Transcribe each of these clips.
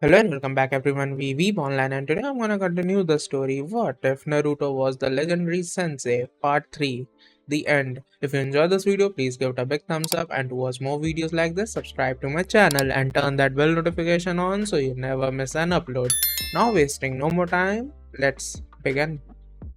Hello and welcome back everyone, we Weeb Online, and today I'm gonna continue the story What If Naruto Was the Legendary Sensei Part 3, The End. If you enjoyed this video, please give it a big thumbs up, and to watch more videos like this, subscribe to my channel and turn that bell notification on so you never miss an upload. Now wasting no more time, let's begin.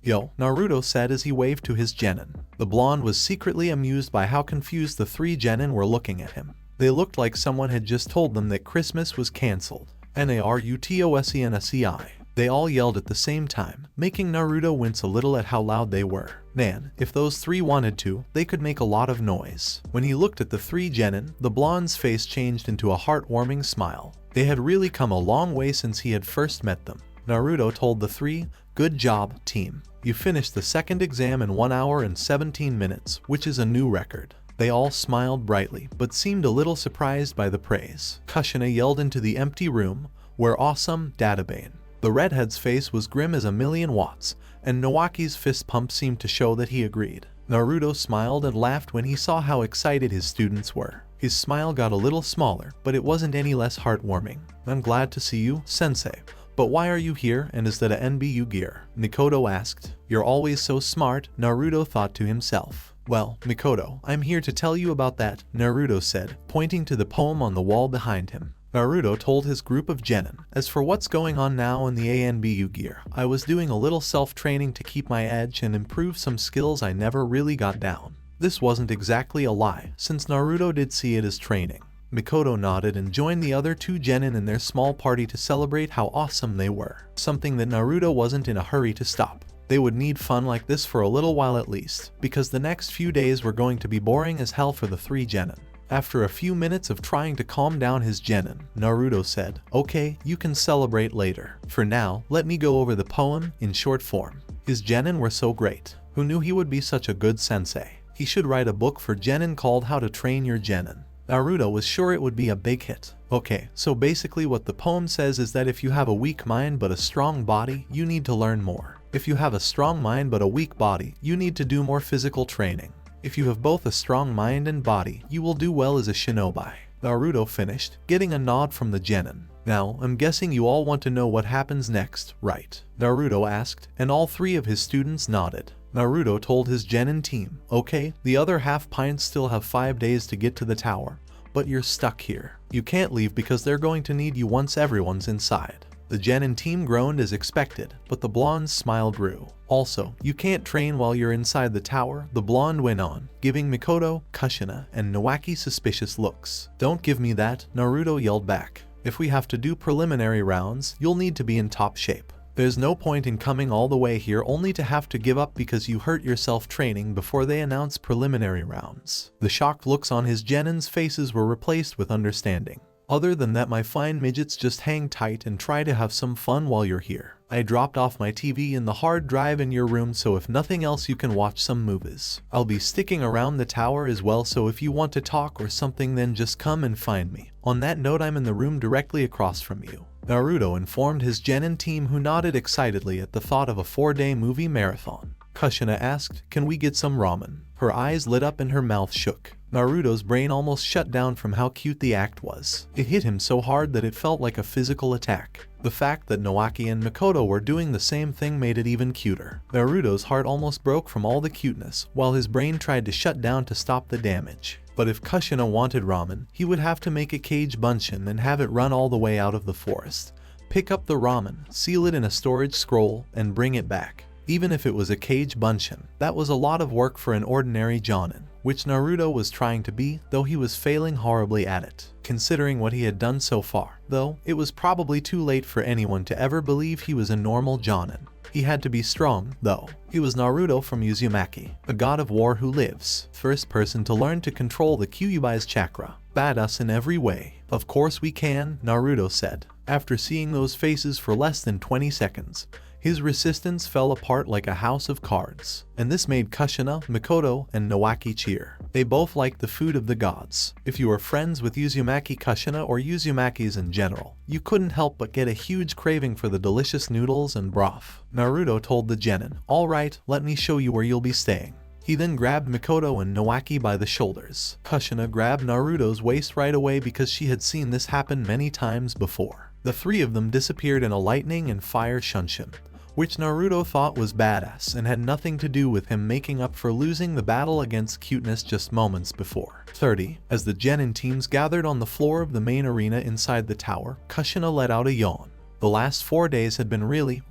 Yo, Naruto said as he waved to his genin. The blonde was secretly amused by how confused the three genin were looking at him. They looked like someone had just told them that Christmas was cancelled. Narutosensei. They all yelled at the same time, making Naruto wince a little at how loud they were. Man, if those three wanted to, they could make a lot of noise. When he looked at the three genin, the blonde's face changed into a heartwarming smile. They had really come a long way since he had first met them. Naruto told the three, "Good job, team. You finished the second exam in 1 hour and 17 minutes, which is a new record." They all smiled brightly, but seemed a little surprised by the praise. Kushina yelled into the empty room, "We're awesome, Databane." The redhead's face was grim as a million watts, and Nawaki's fist pump seemed to show that he agreed. Naruto smiled and laughed when he saw how excited his students were. His smile got a little smaller, but it wasn't any less heartwarming. "I'm glad to see you, Sensei. But why are you here, and is that a NBU gear?" Mikoto asked. "You're always so smart," Naruto thought to himself. "Well, Mikoto, I'm here to tell you about that," Naruto said, pointing to the poem on the wall behind him. Naruto told his group of genin, "As for what's going on now in the ANBU gear, I was doing a little self-training to keep my edge and improve some skills I never really got down." This wasn't exactly a lie, since Naruto did see it as training. Mikoto nodded and joined the other two genin in their small party to celebrate how awesome they were, something that Naruto wasn't in a hurry to stop. They would need fun like this for a little while at least, because the next few days were going to be boring as hell for the three genin. After a few minutes of trying to calm down his genin, Naruto said, "Okay, you can celebrate later. For now, let me go over the poem in short form." His genin were so great. Who knew he would be such a good sensei? He should write a book for genin called How to Train Your Genin. Naruto was sure it would be a big hit. Okay, so basically what the poem says is that if you have a weak mind but a strong body, you need to learn more. If you have a strong mind but a weak body, you need to do more physical training. If you have both a strong mind and body, you will do well as a shinobi. Naruto finished, getting a nod from the genin. "Now, I'm guessing you all want to know what happens next, right?" Naruto asked, and all three of his students nodded. Naruto told his genin team, "Okay, the other half pints still have 5 days to get to the tower, but you're stuck here. You can't leave because they're going to need you once everyone's inside." The genin team groaned as expected, but the blonde's smile grew. "Also, you can't train while you're inside the tower," the blonde went on, giving Mikoto, Kushina, and Nawaki suspicious looks. "Don't give me that," Naruto yelled back. "If we have to do preliminary rounds, you'll need to be in top shape. There's no point in coming all the way here only to have to give up because you hurt yourself training before they announce preliminary rounds." The shocked looks on his genin's faces were replaced with understanding. "Other than that, my fine midgets, just hang tight and try to have some fun while you're here. I dropped off my TV in the hard drive in your room, so if nothing else you can watch some movies. I'll be sticking around the tower as well, so if you want to talk or something then just come and find me. On that note, I'm in the room directly across from you." Naruto informed his genin team, who nodded excitedly at the thought of a 4-day movie marathon. Kushina asked, "Can we get some ramen?" Her eyes lit up and her mouth shook. Naruto's brain almost shut down from how cute the act was. It hit him so hard that it felt like a physical attack. The fact that Nawaki and Mikoto were doing the same thing made it even cuter. Naruto's heart almost broke from all the cuteness, while his brain tried to shut down to stop the damage. But if Kushina wanted ramen, he would have to make a cage bunshin and have it run all the way out of the forest. Pick up the ramen, seal it in a storage scroll, and bring it back. Even if it was a cage bunshin, that was a lot of work for an ordinary jonin, which Naruto was trying to be, though he was failing horribly at it. Considering what he had done so far, though, it was probably too late for anyone to ever believe he was a normal jonin. He had to be strong, though. He was Naruto from Uzumaki, a god of war who lives, first person to learn to control the Kyuubi's chakra. "Badass in every way." "Of course we can," Naruto said. After seeing those faces for less than 20 seconds, his resistance fell apart like a house of cards, and this made Kushina, Mikoto, and Nawaki cheer. They both liked the food of the gods. If you were friends with Uzumaki Kushina or Uzumakis in general, you couldn't help but get a huge craving for the delicious noodles and broth. Naruto told the genin, "Alright, let me show you where you'll be staying." He then grabbed Mikoto and Nawaki by the shoulders. Kushina grabbed Naruto's waist right away because she had seen this happen many times before. The three of them disappeared in a lightning and fire shunshin, which Naruto thought was badass and had nothing to do with him making up for losing the battle against Cuteness just moments before. 30. As the Genin teams gathered on the floor of the main arena inside the tower, Kushina let out a yawn. The last 4 days had been really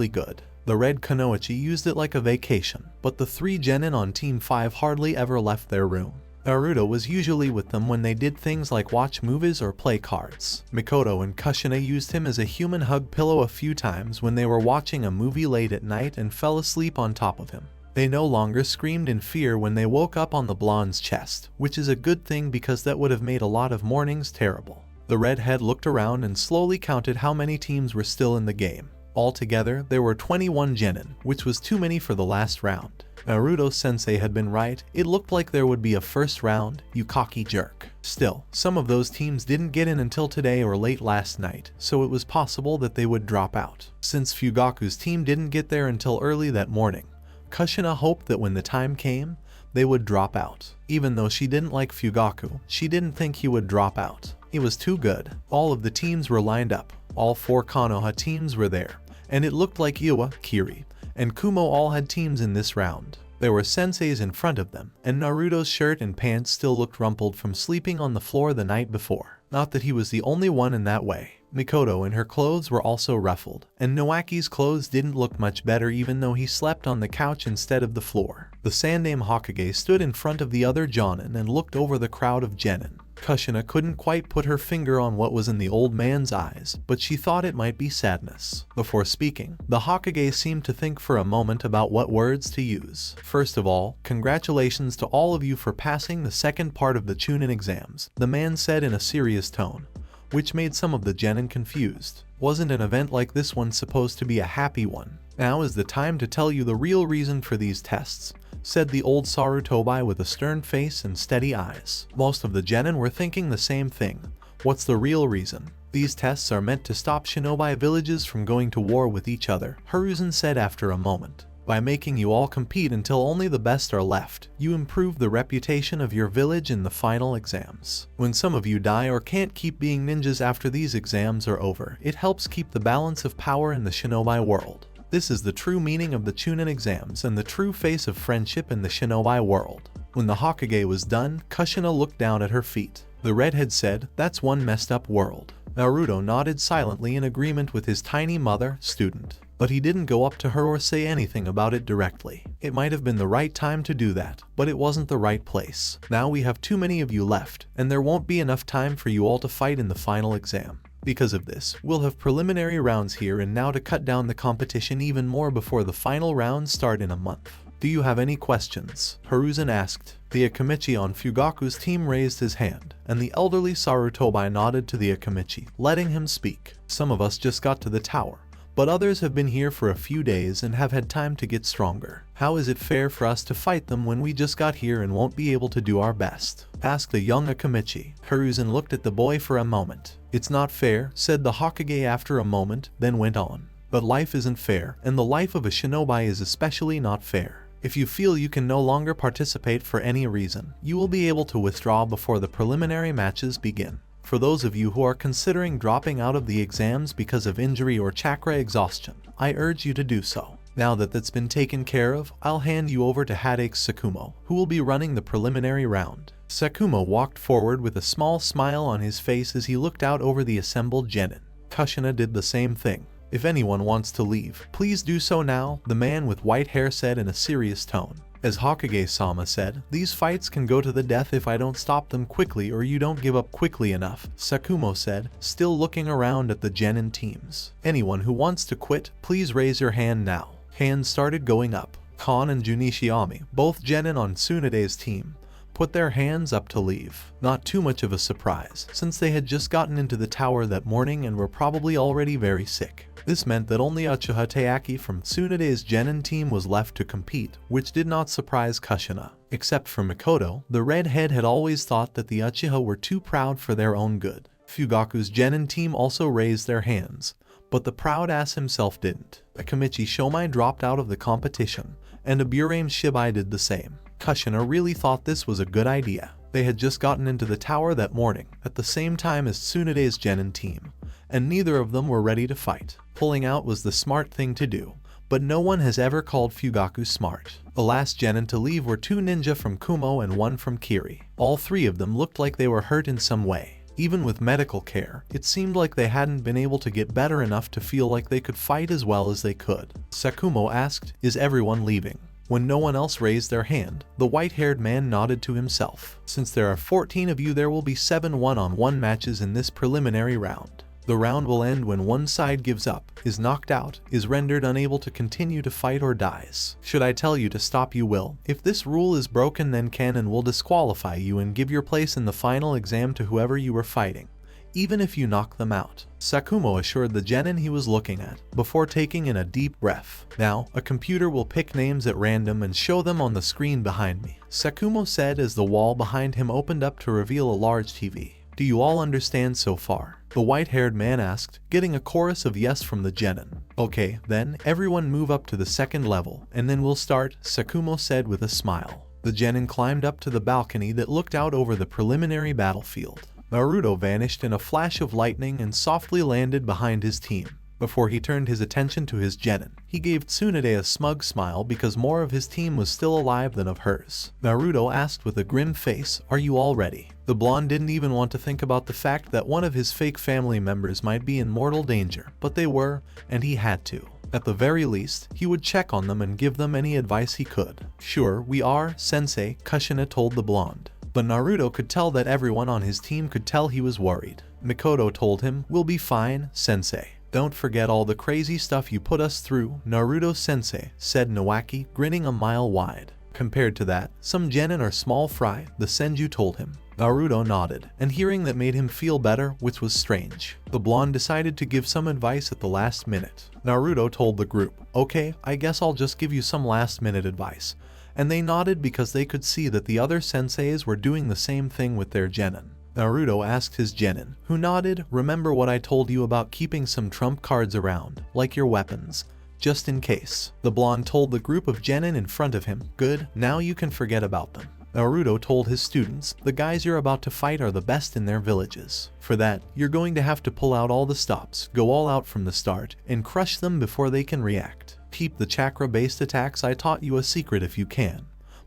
good. The Red Kunoichi used it like a vacation, but the 3 Genin on Team 5 hardly ever left their room. Naruto was usually with them when they did things like watch movies or play cards. Mikoto and Kushina used him as a human hug pillow a few times when they were watching a movie late at night and fell asleep on top of him. They no longer screamed in fear when they woke up on the blonde's chest, which is a good thing because that would have made a lot of mornings terrible. The redhead looked around and slowly counted how many teams were still in the game. Altogether, there were 21 Genin, which was too many for the last round. Naruto Sensei had been right, it looked like there would be a first round, you cocky jerk. Still, some of those teams didn't get in until today or late last night, so it was possible that they would drop out. Since Fugaku's team didn't get there until early that morning, Kushina hoped that when the time came, they would drop out. Even though she didn't like Fugaku, she didn't think he would drop out. He was too good. All of the teams were lined up. All 4 Konoha teams were there, and it looked like Iwa, Kiri, and Kumo all had teams in this round. There were senseis in front of them, and Naruto's shirt and pants still looked rumpled from sleeping on the floor the night before. Not that he was the only one in that way. Mikoto and her clothes were also ruffled, and Nowaki's clothes didn't look much better even though he slept on the couch instead of the floor. The Sandaime Hokage stood in front of the other Jonin and looked over the crowd of Genin. Kushina couldn't quite put her finger on what was in the old man's eyes, but she thought it might be sadness. Before speaking, the Hokage seemed to think for a moment about what words to use. First of all, congratulations to all of you for passing the second part of the Chunin exams, the man said in a serious tone, which made some of the Genin confused. Wasn't an event like this one supposed to be a happy one? Now is the time to tell you the real reason for these tests, said the old Sarutobi with a stern face and steady eyes. Most of the Genin were thinking the same thing. What's the real reason? These tests are meant to stop shinobi villages from going to war with each other, Hiruzen said after a moment. By making you all compete until only the best are left, you improve the reputation of your village in the final exams. When some of you die or can't keep being ninjas after these exams are over, it helps keep the balance of power in the shinobi world. This is the true meaning of the Chunin exams and the true face of friendship in the shinobi world. When the Hokage was done, Kushina looked down at her feet. The redhead said, "That's one messed up world." Naruto nodded silently in agreement with his tiny mother, student. But he didn't go up to her or say anything about it directly. It might have been the right time to do that, but it wasn't the right place. Now we have too many of you left, and there won't be enough time for you all to fight in the final exam. Because of this, we'll have preliminary rounds here and now to cut down the competition even more before the final rounds start in a month. Do you have any questions? Hiruzen asked. The Akamichi on Fugaku's team raised his hand, and the elderly Sarutobi nodded to the Akamichi, letting him speak. Some of us just got to the tower, but others have been here for a few days and have had time to get stronger. How is it fair for us to fight them when we just got here and won't be able to do our best? Asked the young Akamichi. Hiruzen looked at the boy for a moment. It's not fair, said the Hokage after a moment, then went on. But life isn't fair, and the life of a shinobi is especially not fair. If you feel you can no longer participate for any reason, you will be able to withdraw before the preliminary matches begin. For those of you who are considering dropping out of the exams because of injury or chakra exhaustion, I urge you to do so. Now that that's been taken care of, I'll hand you over to Hade's Sakumo, who will be running the preliminary round. Sakumo walked forward with a small smile on his face as he looked out over the assembled Genin. Kushina did the same thing. If anyone wants to leave, please do so now, the man with white hair said in a serious tone. As Hokage-sama said, these fights can go to the death if I don't stop them quickly or you don't give up quickly enough, Sakumo said, still looking around at the Genin teams. Anyone who wants to quit, please raise your hand now. Hands started going up. Kon and Junishiami, both Genin on Tsunade's team, put their hands up to leave. Not too much of a surprise, since they had just gotten into the tower that morning and were probably already very sick. This meant that only Uchiha Teaki from Tsunade's Genin team was left to compete, which did not surprise Kushina. Except for Mikoto, the redhead had always thought that the Uchiha were too proud for their own good. Fugaku's Genin team also raised their hands, but the proud ass himself didn't. Akamichi Shomai dropped out of the competition, and Aburame Shibai did the same. Kushina really thought this was a good idea. They had just gotten into the tower that morning, at the same time as Tsunade's genin team, and neither of them were ready to fight. Pulling out was the smart thing to do, but no one has ever called Fugaku smart. The last genin to leave were 2 ninja from Kumo and 1 from Kiri. All 3 of them looked like they were hurt in some way. Even with medical care, it seemed like they hadn't been able to get better enough to feel like they could fight as well as they could. Sakumo asked, "Is everyone leaving?" When no one else raised their hand, the white-haired man nodded to himself. "Since there are 14 of you, there will be 7 one-on-one matches in this preliminary round. The round will end when one side gives up, is knocked out, is rendered unable to continue to fight, or dies. Should I tell you to stop, you will. If this rule is broken, then can and will disqualify you and give your place in the final exam to whoever you were fighting, even if you knock them out," Sakumo assured the genin he was looking at, before taking in a deep breath. "Now, a computer will pick names at random and show them on the screen behind me," Sakumo said as the wall behind him opened up to reveal a large TV. "Do you all understand so far?" the white-haired man asked, getting a chorus of yes from the genin. "Okay, then, everyone move up to the second level, and then we'll start," Sakumo said with a smile. The genin climbed up to the balcony that looked out over the preliminary battlefield. Naruto vanished in a flash of lightning and softly landed behind his team. Before he turned his attention to his genin, he gave Tsunade a smug smile because more of his team was still alive than of hers. Naruto asked with a grim face, "Are you all ready?" The blonde didn't even want to think about the fact that one of his fake family members might be in mortal danger, but they were, and he had to. At the very least, he would check on them and give them any advice he could. "Sure, we are, Sensei," Kushina told the blonde. But Naruto could tell that everyone on his team could tell he was worried. Mikoto told him, "We'll be fine, Sensei. Don't forget all the crazy stuff you put us through, Naruto-sensei," said Nawaki, grinning a mile wide. "Compared to that, some genin are small fry," the Senju told him. Naruto nodded, and hearing that made him feel better, which was strange. The blonde decided to give some advice at the last minute. Naruto told the group, "Okay, I guess I'll just give you some last-minute advice." And they nodded because they could see that the other senseis were doing the same thing with their genin. Naruto asked his genin, who nodded, "Remember what I told you about keeping some trump cards around, like your weapons, just in case." The blonde told the group of genin in front of him, "Good, now you can forget about them." Naruto told his students, "The guys you're about to fight are the best in their villages. For that, you're going to have to pull out all the stops, go all out from the start, and crush them before they can react. Keep the chakra-based attacks I taught you a secret if you can,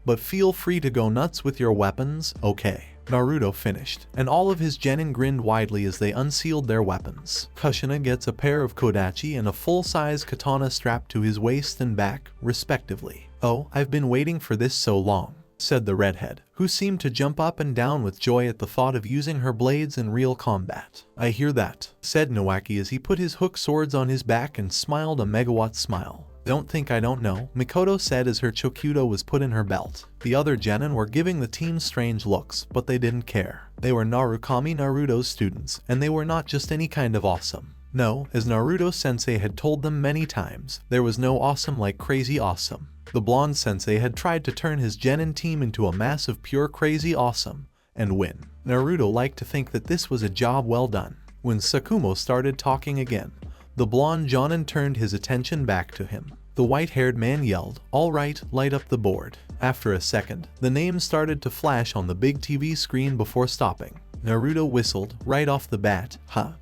but feel free to go nuts with your weapons, okay?" Naruto finished, and all of his genin grinned widely as they unsealed their weapons. Kushina gets a pair of kodachi and a full-size katana strapped to his waist and back, respectively. "Oh, I've been waiting for this so long," said the redhead, who seemed to jump up and down with joy at the thought of using her blades in real combat. "I hear that," said Nawaki as he put his hook swords on his back and smiled a megawatt smile. "Don't think I don't know," Mikoto said as her chokudo was put in her belt. The other genin were giving the team strange looks, but they didn't care. They were Narukami Naruto's students, and they were not just any kind of awesome. No, as Naruto-sensei had told them many times, there was no awesome like crazy awesome. The blonde sensei had tried to turn his genin team into a mass of pure crazy awesome, and win. Naruto liked to think that this was a job well done. When Sakumo started talking again, the blonde jonin turned his attention back to him. The white-haired man yelled, "All right, light up the board." After a second, the names started to flash on the big TV screen before stopping. Naruto whistled, right off the bat.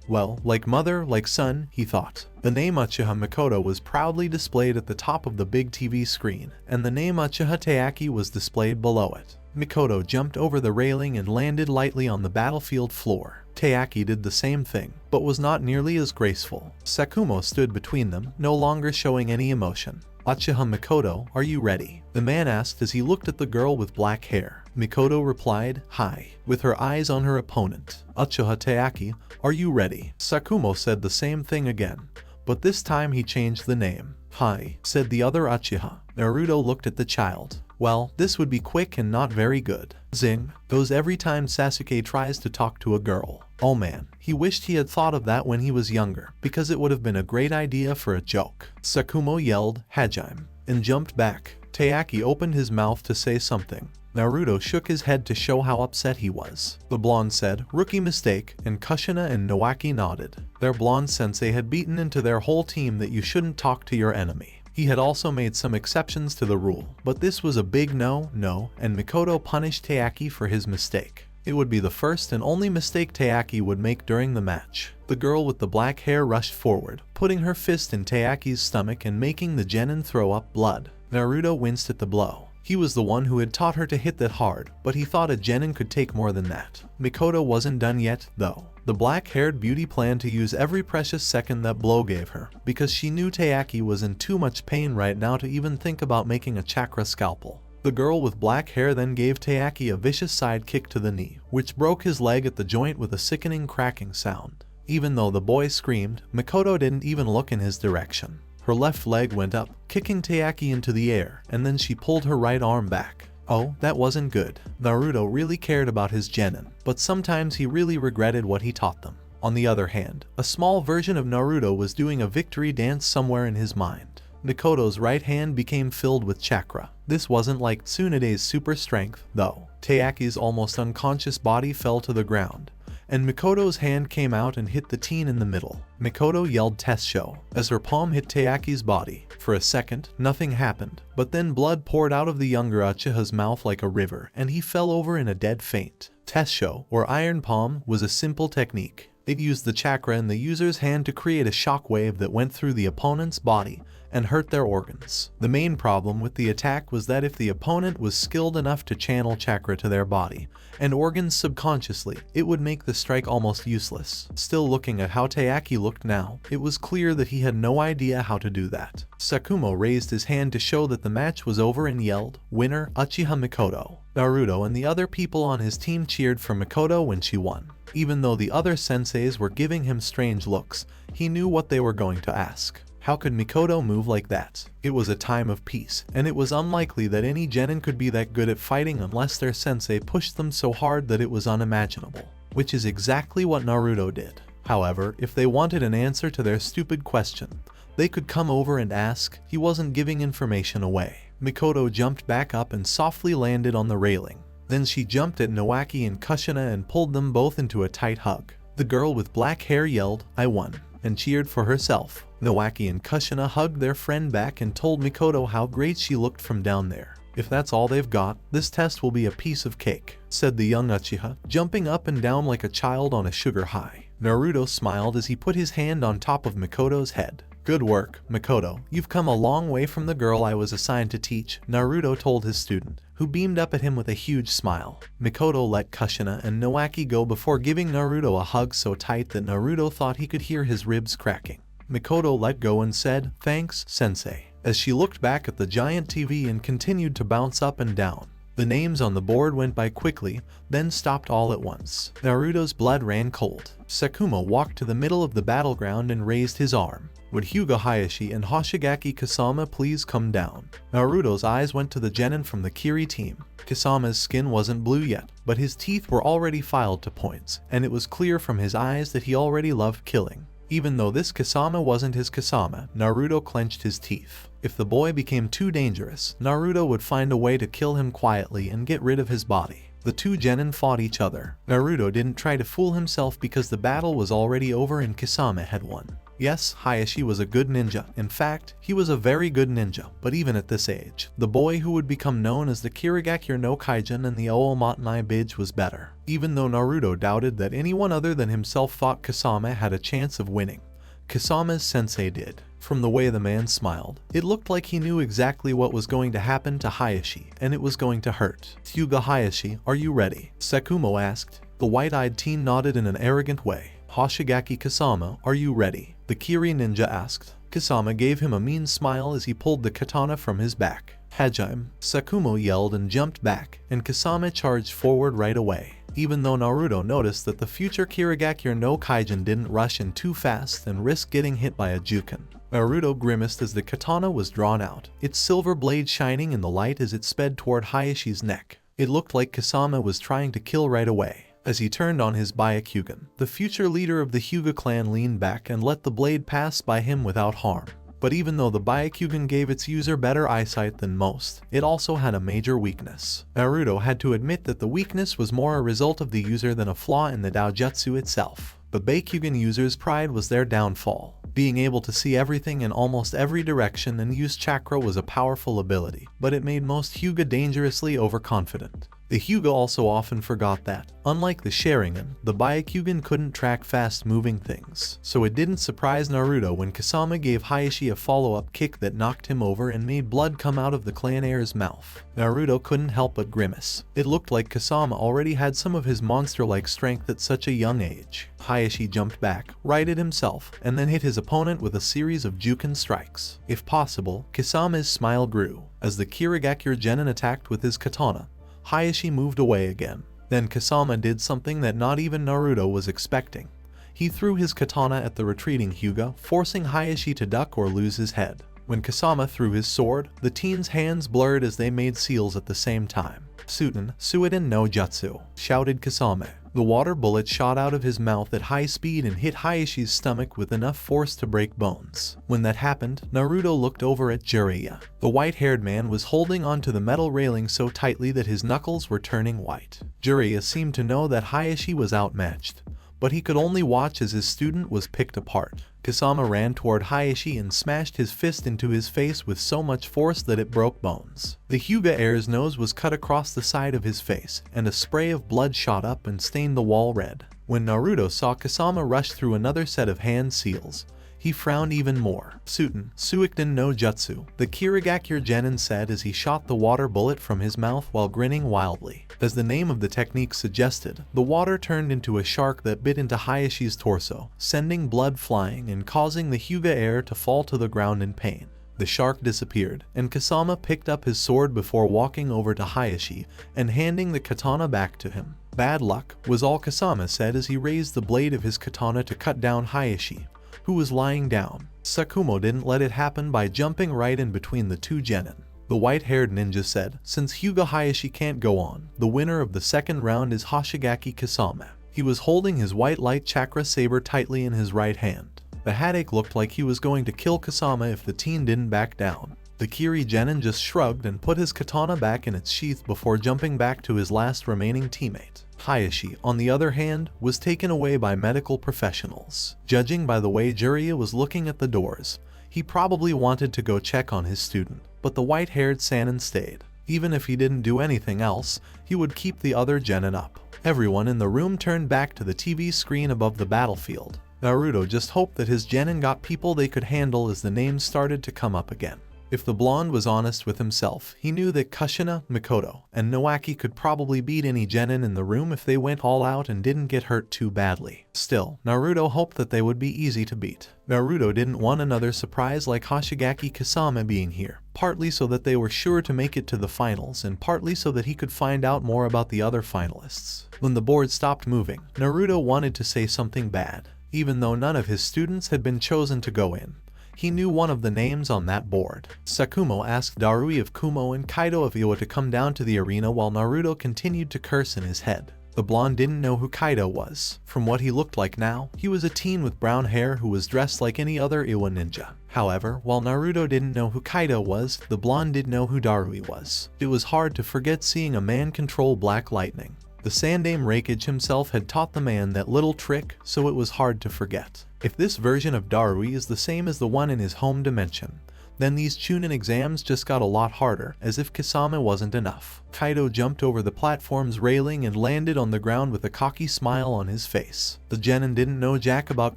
Well, like mother, like son, he thought. The name Uchiha Mikoto was proudly displayed at the top of the big TV screen, and the name Uchiha Teaki was displayed below it. Mikoto jumped over the railing and landed lightly on the battlefield floor. Teaki did the same thing, but was not nearly as graceful. Sakumo stood between them, no longer showing any emotion. "Uchiha Mikoto, are you ready?" the man asked as he looked at the girl with black hair. Mikoto replied, "Hi," with her eyes on her opponent. "Uchiha Teaki, are you ready?" Sakumo said the same thing again, but this time he changed the name. "Hi," said the other Uchiha. Naruto looked at the child. Well, this would be quick and not very good. Zing goes every time Sasuke tries to talk to a girl. Oh man, he wished he had thought of that when he was younger, because it would have been a great idea for a joke. Sakumo yelled, "Hajime," and jumped back. Teaki opened his mouth to say something. Naruto shook his head to show how upset he was. The blonde said, "Rookie mistake," and Kushina and Nawaki nodded. Their blonde sensei had beaten into their whole team that you shouldn't talk to your enemy. He had also made some exceptions to the rule, but this was a big no, and Mikoto punished Taeyaki for his mistake. It would be the first and only mistake Taeyaki would make during the match. The girl with the black hair rushed forward, putting her fist in Taeyaki's stomach and making the genin throw up blood. Naruto winced at the blow. He was the one who had taught her to hit that hard, but he thought a genin could take more than that. Mikoto wasn't done yet, though. The black-haired beauty planned to use every precious second that blow gave her, because she knew Taeyaki was in too much pain right now to even think about making a chakra scalpel. The girl with black hair then gave Taeyaki a vicious side kick to the knee, which broke his leg at the joint with a sickening cracking sound. Even though the boy screamed, Mikoto didn't even look in his direction. Her left leg went up, kicking Taeyaki into the air, and then she pulled her right arm back. Oh, that wasn't good. Naruto really cared about his genin, but sometimes he really regretted what he taught them. On the other hand, a small version of Naruto was doing a victory dance somewhere in his mind. Mikoto's right hand became filled with chakra. This wasn't like Tsunode's super strength, though. Taeyaki's almost unconscious body fell to the ground, and Mikoto's hand came out and hit the teen in the middle. Mikoto yelled Tessho as her palm hit Taeyaki's body. For a second, nothing happened, but then blood poured out of the younger Uchiha's mouth like a river, and he fell over in a dead faint. Tessho, or Iron Palm, was a simple technique. It used the chakra in the user's hand to create a shockwave that went through the opponent's body and hurt their organs. The main problem with the attack was that if the opponent was skilled enough to channel chakra to their body and organs subconsciously, it would make the strike almost useless. Still, looking at how Taeyaki looked now, it was clear that he had no idea how to do that. Sakumo raised his hand to show that the match was over and yelled, "Winner, Uchiha Mikoto." Naruto and the other people on his team cheered for Mikoto when she won. Even though the other senseis were giving him strange looks, he knew what they were going to ask. How could Mikoto move like that? It was a time of peace, and it was unlikely that any genin could be that good at fighting unless their sensei pushed them so hard that it was unimaginable. Which is exactly what Naruto did. However, if they wanted an answer to their stupid question, they could come over and ask. He wasn't giving information away. Mikoto jumped back up and softly landed on the railing. Then she jumped at Nowaki and Kushina and pulled them both into a tight hug. The girl with black hair yelled, "I won," and cheered for herself. Nowaki and Kushina hugged their friend back and told Mikoto how great she looked from down there. "If that's all they've got, this test will be a piece of cake," said the young Uchiha, jumping up and down like a child on a sugar high. Naruto smiled as he put his hand on top of Mikoto's head. "Good work, Mikoto. You've come a long way from the girl I was assigned to teach," Naruto told his student, who beamed up at him with a huge smile. Mikoto let Kushina and Nowaki go before giving Naruto a hug so tight that Naruto thought he could hear his ribs cracking. Mikoto let go and said, "Thanks, Sensei," as she looked back at the giant TV and continued to bounce up and down. The names on the board went by quickly, then stopped all at once. Naruto's blood ran cold. Sakumo walked to the middle of the battleground and raised his arm. "Would Hyuga Hayashi and Hoshigaki Kasama please come down?" Naruto's eyes went to the genin from the Kiri team. Kasama's skin wasn't blue yet, but his teeth were already filed to points, and it was clear from his eyes that he already loved killing. Even though this Kasama wasn't his Kasama, Naruto clenched his teeth. If the boy became too dangerous, Naruto would find a way to kill him quietly and get rid of his body. The two genin fought each other. Naruto didn't try to fool himself because the battle was already over and Kasama had won. Yes, Hayashi was a good ninja. In fact, he was a very good ninja, but even at this age, the boy who would become known as the Kirigakure no Kaijin and the Oomatenai Bidge was better. Even though Naruto doubted that anyone other than himself thought Kasama had a chance of winning, Kasama's sensei did. From the way the man smiled, it looked like he knew exactly what was going to happen to Hayashi, and it was going to hurt. "Hyuga Hayashi, are you ready?" Sakumo asked. The white-eyed teen nodded in an arrogant way. "Hoshigaki Kasama, are you ready?" the Kiri ninja asked. Kasama gave him a mean smile as he pulled the katana from his back. "Hajime!" Sakumo yelled and jumped back, and Kasama charged forward right away. Even though Naruto noticed that the future Kirigakure no Kaijin didn't rush in too fast and risk getting hit by a Juken. Naruto grimaced as the katana was drawn out, its silver blade shining in the light as it sped toward Hayashi's neck. It looked like Kasama was trying to kill right away. As he turned on his Byakugan, the future leader of the Hyuga clan leaned back and let the blade pass by him without harm. But even though the Byakugan gave its user better eyesight than most, it also had a major weakness. Naruto had to admit that the weakness was more a result of the user than a flaw in the Daojutsu itself. The Byakugan user's pride was their downfall. Being able to see everything in almost every direction and use chakra was a powerful ability, but it made most Hyuga dangerously overconfident. The Hyuga also often forgot that, unlike the Sharingan, the Byakugan couldn't track fast-moving things, so it didn't surprise Naruto when Kasama gave Hayashi a follow-up kick that knocked him over and made blood come out of the clan heir's mouth. Naruto couldn't help but grimace. It looked like Kasama already had some of his monster-like strength at such a young age. Hayashi jumped back, righted himself, and then hit his opponent with a series of Juken strikes. If possible, Kasama's smile grew. As the Kirigakure Genin attacked with his katana, Hayashi moved away again. Then Kasama did something that not even Naruto was expecting. He threw his katana at the retreating Hyuga, forcing Hayashi to duck or lose his head. When Kasama threw his sword, the teen's hands blurred as they made seals at the same time. Suiten no Jutsu, shouted Kasame. The water bullet shot out of his mouth at high speed and hit Hayashi's stomach with enough force to break bones. When that happened, Naruto looked over at Jiraiya. The white-haired man was holding onto the metal railing so tightly that his knuckles were turning white. Jiraiya seemed to know that Hayashi was outmatched, but he could only watch as his student was picked apart. Kasama ran toward Hayashi and smashed his fist into his face with so much force that it broke bones. The Hyuga heir's nose was cut across the side of his face, and a spray of blood shot up and stained the wall red. When Naruto saw Kasama rush through another set of hand seals, he frowned even more. Suikden no Jutsu, the Kirigakure Genin said as he shot the water bullet from his mouth while grinning wildly. As the name of the technique suggested, the water turned into a shark that bit into Hayashi's torso, sending blood flying and causing the Hyuga heir to fall to the ground in pain. The shark disappeared, and Kasama picked up his sword before walking over to Hayashi and handing the katana back to him. Bad luck, was all Kasama said as he raised the blade of his katana to cut down Hayashi, who was lying down. Sakumo didn't let it happen by jumping right in between the two genin. The white-haired ninja said, since Hyuga Hayashi can't go on, the winner of the second round is Hoshigaki Kasama. He was holding his white light chakra saber tightly in his right hand. The headache looked like he was going to kill Kasama if the teen didn't back down. The Kiri Genin just shrugged and put his katana back in its sheath before jumping back to his last remaining teammate. Hayashi, on the other hand, was taken away by medical professionals. Judging by the way Jiraiya was looking at the doors, he probably wanted to go check on his student, but the white-haired Sannin stayed. Even if he didn't do anything else, he would keep the other genin up. Everyone in the room turned back to the TV screen above the battlefield. Naruto just hoped that his genin got people they could handle as the names started to come up again. If the blonde was honest with himself, he knew that Kushina, Mikoto, and Noaki could probably beat any genin in the room if they went all out and didn't get hurt too badly. Still, Naruto hoped that they would be easy to beat. Naruto didn't want another surprise like Hoshigaki Kasama being here, partly so that they were sure to make it to the finals and partly so that he could find out more about the other finalists. When the board stopped moving, Naruto wanted to say something bad. Even though none of his students had been chosen to go in, he knew one of the names on that board. Sakumo asked Darui of Kumo and Kaido of Iwa to come down to the arena while Naruto continued to curse in his head. The blonde didn't know who Kaido was. From what he looked like now, he was a teen with brown hair who was dressed like any other Iwa ninja. However, while Naruto didn't know who Kaido was, the blonde did know who Darui was. It was hard to forget seeing a man control black lightning. The Sandaime Reikage himself had taught the man that little trick, so it was hard to forget. If this version of Darui is the same as the one in his home dimension, then these Chunin exams just got a lot harder, as if Kasama wasn't enough. Kaido jumped over the platform's railing and landed on the ground with a cocky smile on his face. The genin didn't know jack about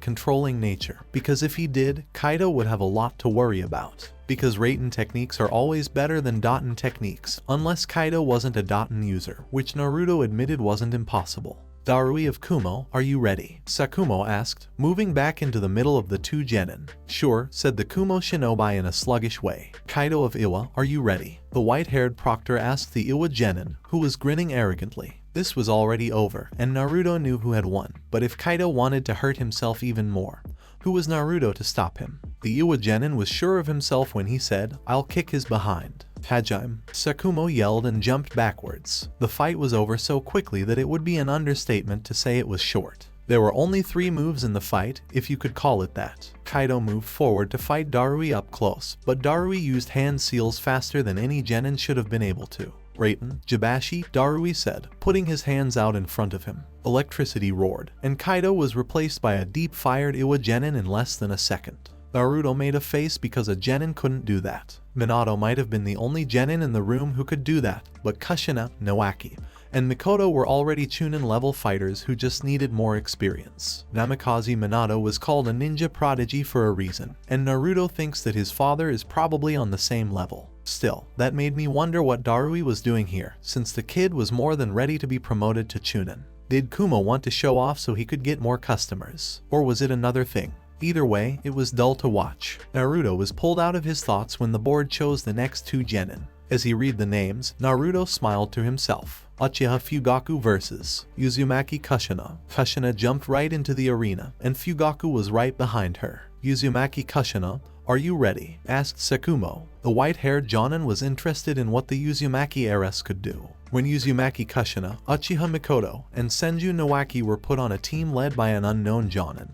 controlling nature, because if he did, Kaido would have a lot to worry about. Because Raiten techniques are always better than Daten techniques, unless Kaido wasn't a Daten user, which Naruto admitted wasn't impossible. Darui of Kumo, are you ready? Sakumo asked, moving back into the middle of the two genin. Sure, said the Kumo shinobi in a sluggish way. Kaido of Iwa, are you ready? The white-haired proctor asked the Iwa genin, who was grinning arrogantly. This was already over, and Naruto knew who had won, but if Kaido wanted to hurt himself even more, who was Naruto to stop him? The Iwa genin was sure of himself when he said, I'll kick his behind. Hajime, Sakumo yelled and jumped backwards. The fight was over so quickly that it would be an understatement to say it was short. There were only 3 moves in the fight, if you could call it that. Kaido moved forward to fight Darui up close, but Darui used hand seals faster than any genin should have been able to. Raiten, Jibashi, Darui said, putting his hands out in front of him. Electricity roared, and Kaido was replaced by a deep-fired Iwa Genin in less than a second. Naruto made a face because a Genin couldn't do that. Minato might have been the only Genin in the room who could do that, but Kushina, Nawaki, and Mikoto were already Chunin-level fighters who just needed more experience. Namikaze Minato was called a ninja prodigy for a reason, and Naruto thinks that his father is probably on the same level. Still, that made me wonder what Darui was doing here, since the kid was more than ready to be promoted to Chunin. Did Kuma want to show off so he could get more customers? Or was it another thing? Either way, it was dull to watch. Naruto was pulled out of his thoughts when the board chose the next two Genin. As he read the names, Naruto smiled to himself. Uchiha Fugaku vs. Uzumaki Kushina. Kushina jumped right into the arena, and Fugaku was right behind her. Uzumaki Kushina, are you ready? Asked Sakumo. The white-haired Jonin was interested in what the Uzumaki heiress could do. When Uzumaki Kushina, Uchiha Mikoto, and Senju Nawaki were put on a team led by an unknown Jonin,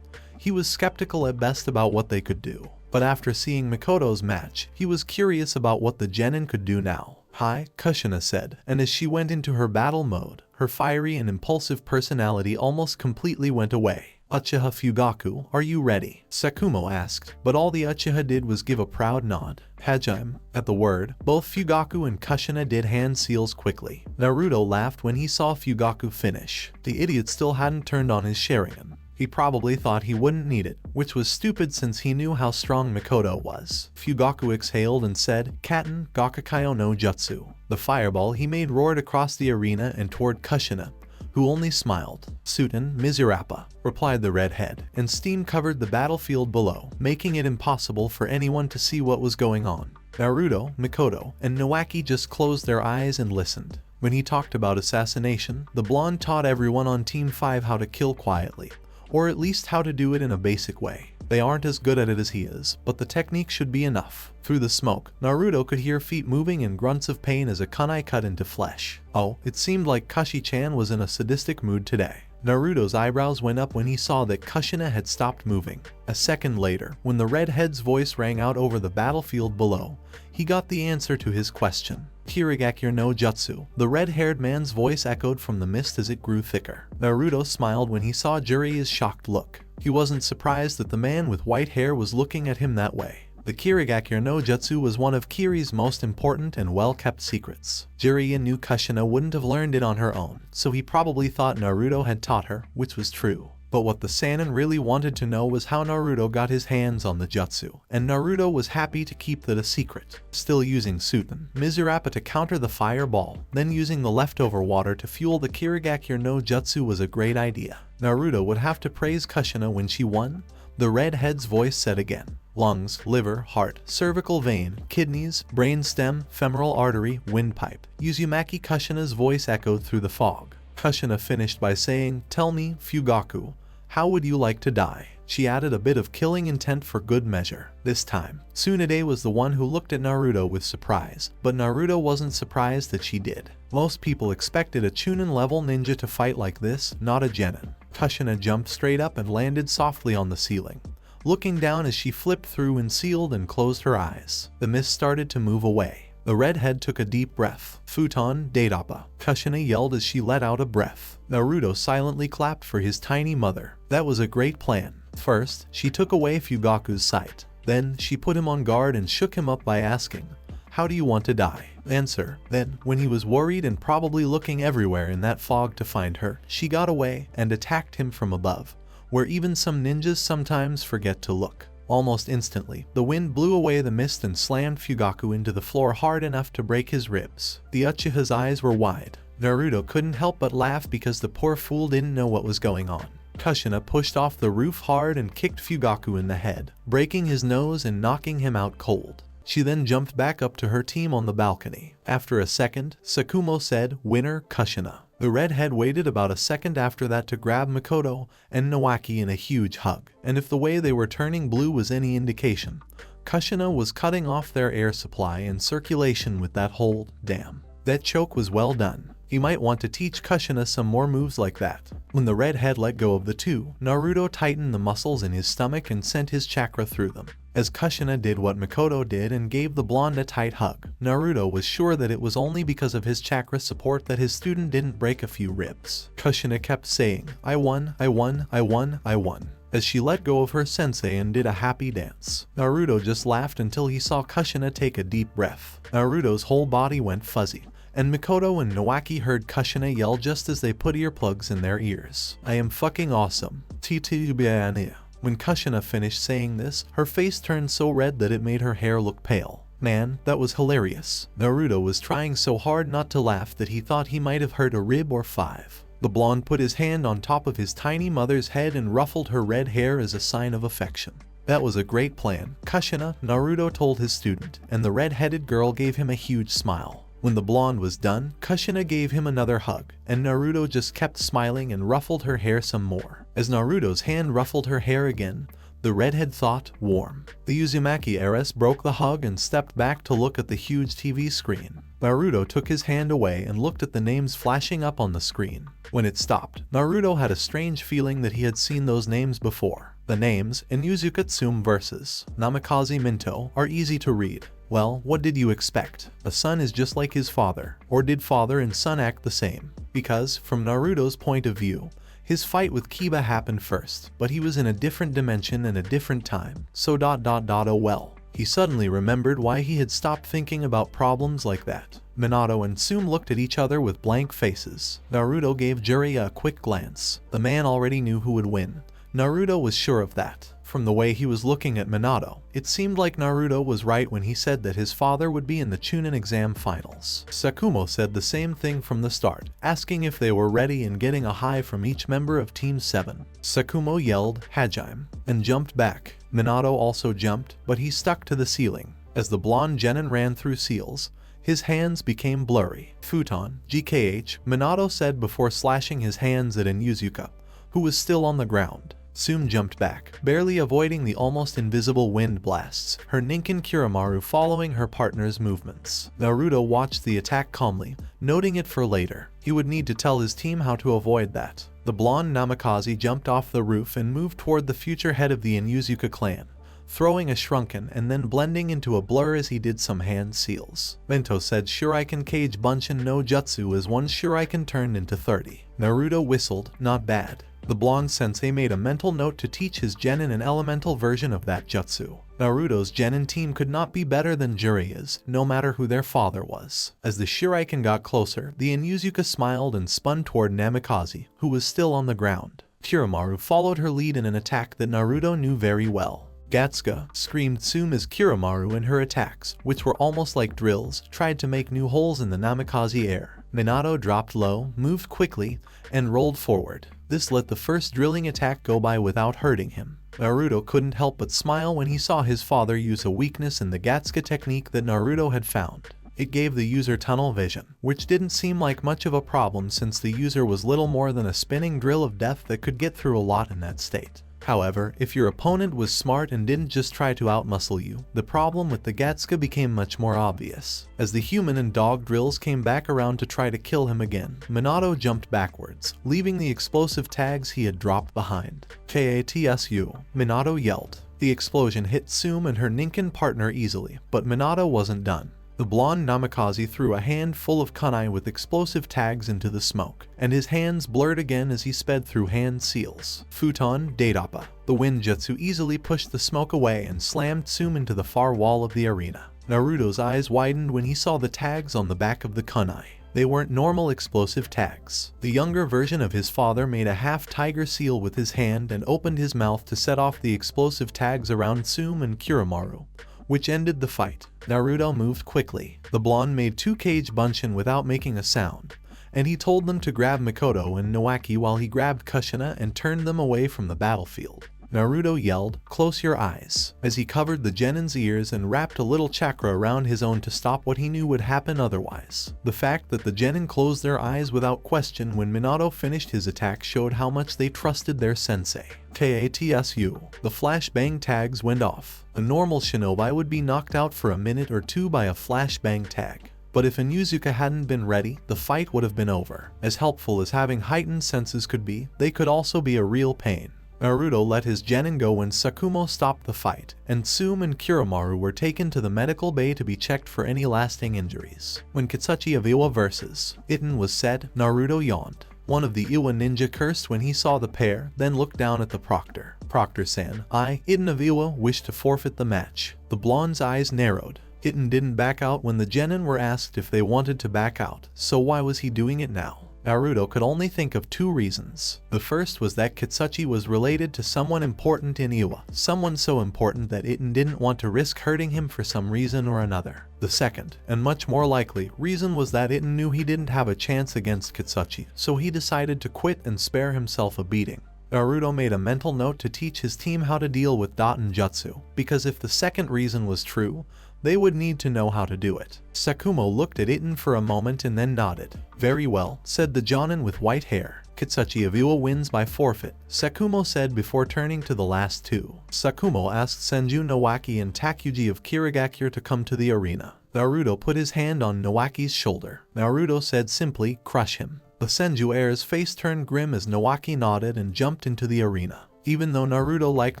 he was skeptical at best about what they could do. But after seeing Mikoto's match, he was curious about what the Genin could do now. Hi, Kushina said, and as she went into her battle mode, her fiery and impulsive personality almost completely went away. Uchiha Fugaku, are you ready? Sakumo asked, but all the Uchiha did was give a proud nod. Hajime. At the word, both Fugaku and Kushina did hand seals quickly. Naruto laughed when he saw Fugaku finish. The idiot still hadn't turned on his Sharingan. He probably thought he wouldn't need it, which was stupid since he knew how strong Mikoto was. Fugaku exhaled and said, Katen Gakakayo no Jutsu. The fireball he made roared across the arena and toward Kushina, who only smiled. Suten Mizurappa, replied the redhead, and steam covered the battlefield below, making it impossible for anyone to see what was going on. Naruto, Mikoto, and Nawaki just closed their eyes and listened. When he talked about assassination, the blonde taught everyone on Team 5 how to kill quietly, or at least how to do it in a basic way. They aren't as good at it as he is, but the technique should be enough. Through the smoke, Naruto could hear feet moving and grunts of pain as a kunai cut into flesh. Oh, it seemed like Kashi-chan was in a sadistic mood today. Naruto's eyebrows went up when he saw that Kushina had stopped moving. A second later, when the redhead's voice rang out over the battlefield below, he got the answer to his question. Kirigakure no Jutsu. The red-haired man's voice echoed from the mist as it grew thicker. Naruto smiled when he saw Jiraiya's shocked look. He wasn't surprised that the man with white hair was looking at him that way. The Kirigakure no Jutsu was one of Kiri's most important and well-kept secrets. Jiraiya knew Kushina wouldn't have learned it on her own, so he probably thought Naruto had taught her, which was true. But what the Sannin really wanted to know was how Naruto got his hands on the jutsu, and Naruto was happy to keep that a secret. Still using Suten Mizurappa to counter the fireball, then using the leftover water to fuel the Kirigakure no Jutsu was a great idea. Naruto would have to praise Kushina when she won, the redhead's voice said again. Lungs, liver, heart, cervical vein, kidneys, brain stem, femoral artery, windpipe. Uzumaki Kushina's voice echoed through the fog. Kushina finished by saying, "Tell me, Fugaku, how would you like to die?" She added a bit of killing intent for good measure. This time, Tsunade was the one who looked at Naruto with surprise, but Naruto wasn't surprised that she did. Most people expected a Chunin-level ninja to fight like this, not a Genin. Kushina jumped straight up and landed softly on the ceiling, looking down as she flipped through and sealed and closed her eyes. The mist started to move away. The redhead took a deep breath. Futon Daidappa. Kushina yelled as she let out a breath. Naruto silently clapped for his tiny mother. That was a great plan. First, she took away Fugaku's sight. Then, she put him on guard and shook him up by asking, "How do you want to die?" Answer. Then, when he was worried and probably looking everywhere in that fog to find her, she got away and attacked him from above, where even some ninjas sometimes forget to look. Almost instantly, the wind blew away the mist and slammed Fugaku into the floor hard enough to break his ribs. The Uchiha's eyes were wide. Naruto couldn't help but laugh because the poor fool didn't know what was going on. Kushina pushed off the roof hard and kicked Fugaku in the head, breaking his nose and knocking him out cold. She then jumped back up to her team on the balcony. After a second, Sakumo said, "Winner, Kushina." The redhead waited about a second after that to grab Mikoto and Nawaki in a huge hug, and if the way they were turning blue was any indication, Kushina was cutting off their air supply and circulation with that hold. Damn. That choke was well done. He might want to teach Kushina some more moves like that. When the redhead let go of the two, Naruto tightened the muscles in his stomach and sent his chakra through them. As Kushina did what Mikoto did and gave the blonde a tight hug, Naruto was sure that it was only because of his chakra support that his student didn't break a few ribs. Kushina kept saying, "I won, I won, I won, I won," as she let go of her sensei and did a happy dance. Naruto just laughed until he saw Kushina take a deep breath. Naruto's whole body went fuzzy, and Mikoto and Nawaki heard Kushina yell just as they put earplugs in their ears. "I am fucking awesome. TTUBANIA." When Kushina finished saying this, her face turned so red that it made her hair look pale. Man, that was hilarious. Naruto was trying so hard not to laugh that he thought he might have hurt a rib or 5. The blonde put his hand on top of his tiny mother's head and ruffled her red hair as a sign of affection. That was a great plan, Kushina, Naruto told his student, and the red-headed girl gave him a huge smile. When the blonde was done, Kushina gave him another hug, and Naruto just kept smiling and ruffled her hair some more. As Naruto's hand ruffled her hair again, the redhead thought, warm. The Uzumaki heiress broke the hug and stepped back to look at the huge TV screen. Naruto took his hand away and looked at the names flashing up on the screen. When it stopped, Naruto had a strange feeling that he had seen those names before. The names in Yuzukatsume versus Namikaze Minto are easy to read. Well, what did you expect? A son is just like his father. Or did father and son act the same? Because, from Naruto's point of view, his fight with Kiba happened first, but he was in a different dimension and a different time. So oh well. He suddenly remembered why he had stopped thinking about problems like that. Minato and Tsume looked at each other with blank faces. Naruto gave Jiraiya a quick glance. The man already knew who would win. Naruto was sure of that. From the way he was looking at Minato, it seemed like Naruto was right when he said that his father would be in the Chunin exam finals. Sakumo said the same thing from the start, asking if they were ready and getting a hi from each member of Team 7. Sakumo yelled, "Hajime," and jumped back. Minato also jumped, but he stuck to the ceiling. As the blonde genin ran through seals, his hands became blurry. "Futon, GKH," Minato said before slashing his hands at Inuzuka, who was still on the ground. Tsume jumped back, barely avoiding the almost invisible wind blasts, her Ninken Kiramaru following her partner's movements. Naruto watched the attack calmly, noting it for later. He would need to tell his team how to avoid that. The blonde Namikaze jumped off the roof and moved toward the future head of the Inuzuka clan, throwing a shrunken and then blending into a blur as he did some hand seals. Minto said Shuriken Kage Bunshin no Jutsu as one Shuriken turned into 30. Naruto whistled, "Not bad." The blonde sensei made a mental note to teach his genin an elemental version of that jutsu. Naruto's genin team could not be better than Jiraiya's, no matter who their father was. As the Shuriken got closer, the Inuzuka smiled and spun toward Namikaze, who was still on the ground. Kiramaru followed her lead in an attack that Naruto knew very well. "Gatsuka!" screamed Tsume as Kiramaru in her attacks, which were almost like drills, tried to make new holes in the Namikaze air. Minato dropped low, moved quickly, and rolled forward. This let the first drilling attack go by without hurting him. Naruto couldn't help but smile when he saw his father use a weakness in the Gatsuka technique that Naruto had found. It gave the user tunnel vision, which didn't seem like much of a problem since the user was little more than a spinning drill of death that could get through a lot in that state. However, if your opponent was smart and didn't just try to outmuscle you, the problem with the Gatsuka became much more obvious. As the human and dog drills came back around to try to kill him again, Minato jumped backwards, leaving the explosive tags he had dropped behind. "Katsu!" Minato yelled. The explosion hit Tsume and her Ninken partner easily, but Minato wasn't done. The blonde Namikaze threw a handful of kunai with explosive tags into the smoke, and his hands blurred again as he sped through hand seals. Futon Daidappa. The wind jutsu easily pushed the smoke away and slammed Tsume into the far wall of the arena. Naruto's eyes widened when he saw the tags on the back of the kunai. They weren't normal explosive tags. The younger version of his father made a half-tiger seal with his hand and opened his mouth to set off the explosive tags around Tsume and Kiramaru, which ended the fight. Naruto moved quickly. The blonde made 2 Kage Bunshin without making a sound, and he told them to grab Mikoto and Nawaki while he grabbed Kushina and turned them away from the battlefield. Naruto yelled, "Close your eyes," as he covered the genin's ears and wrapped a little chakra around his own to stop what he knew would happen otherwise. The fact that the genin closed their eyes without question when Minato finished his attack showed how much they trusted their sensei. Katsu. The flashbang tags went off. A normal shinobi would be knocked out for a minute or two by a flashbang tag, But if Inuzuka hadn't been ready, the fight would have been over. As helpful as having heightened senses could be, they could also be a real pain. Naruto let his genin go when Sakumo stopped the fight, and Tsume and Kiramaru were taken to the medical bay to be checked for any lasting injuries. When Kitsuchi of Iwa vs. Itten was said, Naruto yawned. One of the Iwa ninja cursed when he saw the pair, then looked down at the proctor. Proctor-san, Itten of Iwa, wish to forfeit the match. The blonde's eyes narrowed. Itten didn't back out when the genin were asked if they wanted to back out, so why was he doing it now? Naruto could only think of two reasons. The first was that Kitsuchi was related to someone important in Iwa, someone so important that Itten didn't want to risk hurting him for some reason or another. The second, and much more likely, reason was that Itten knew he didn't have a chance against Kitsuchi, so he decided to quit and spare himself a beating. Naruto made a mental note to teach his team how to deal with Daten Jutsu, because if the second reason was true, they would need to know how to do it. Sakumo looked at Itten for a moment and then nodded. Very well, said the Jonin with white hair. Kitsuchi of Iwa wins by forfeit, Sakumo said before turning to the last two. Sakumo asked Senju Nowaki and Takuji of Kirigakure to come to the arena. Naruto put his hand on Nowaki's shoulder. Naruto said simply, crush him. The Senju heir's face turned grim as Nowaki nodded and jumped into the arena. Even though Naruto liked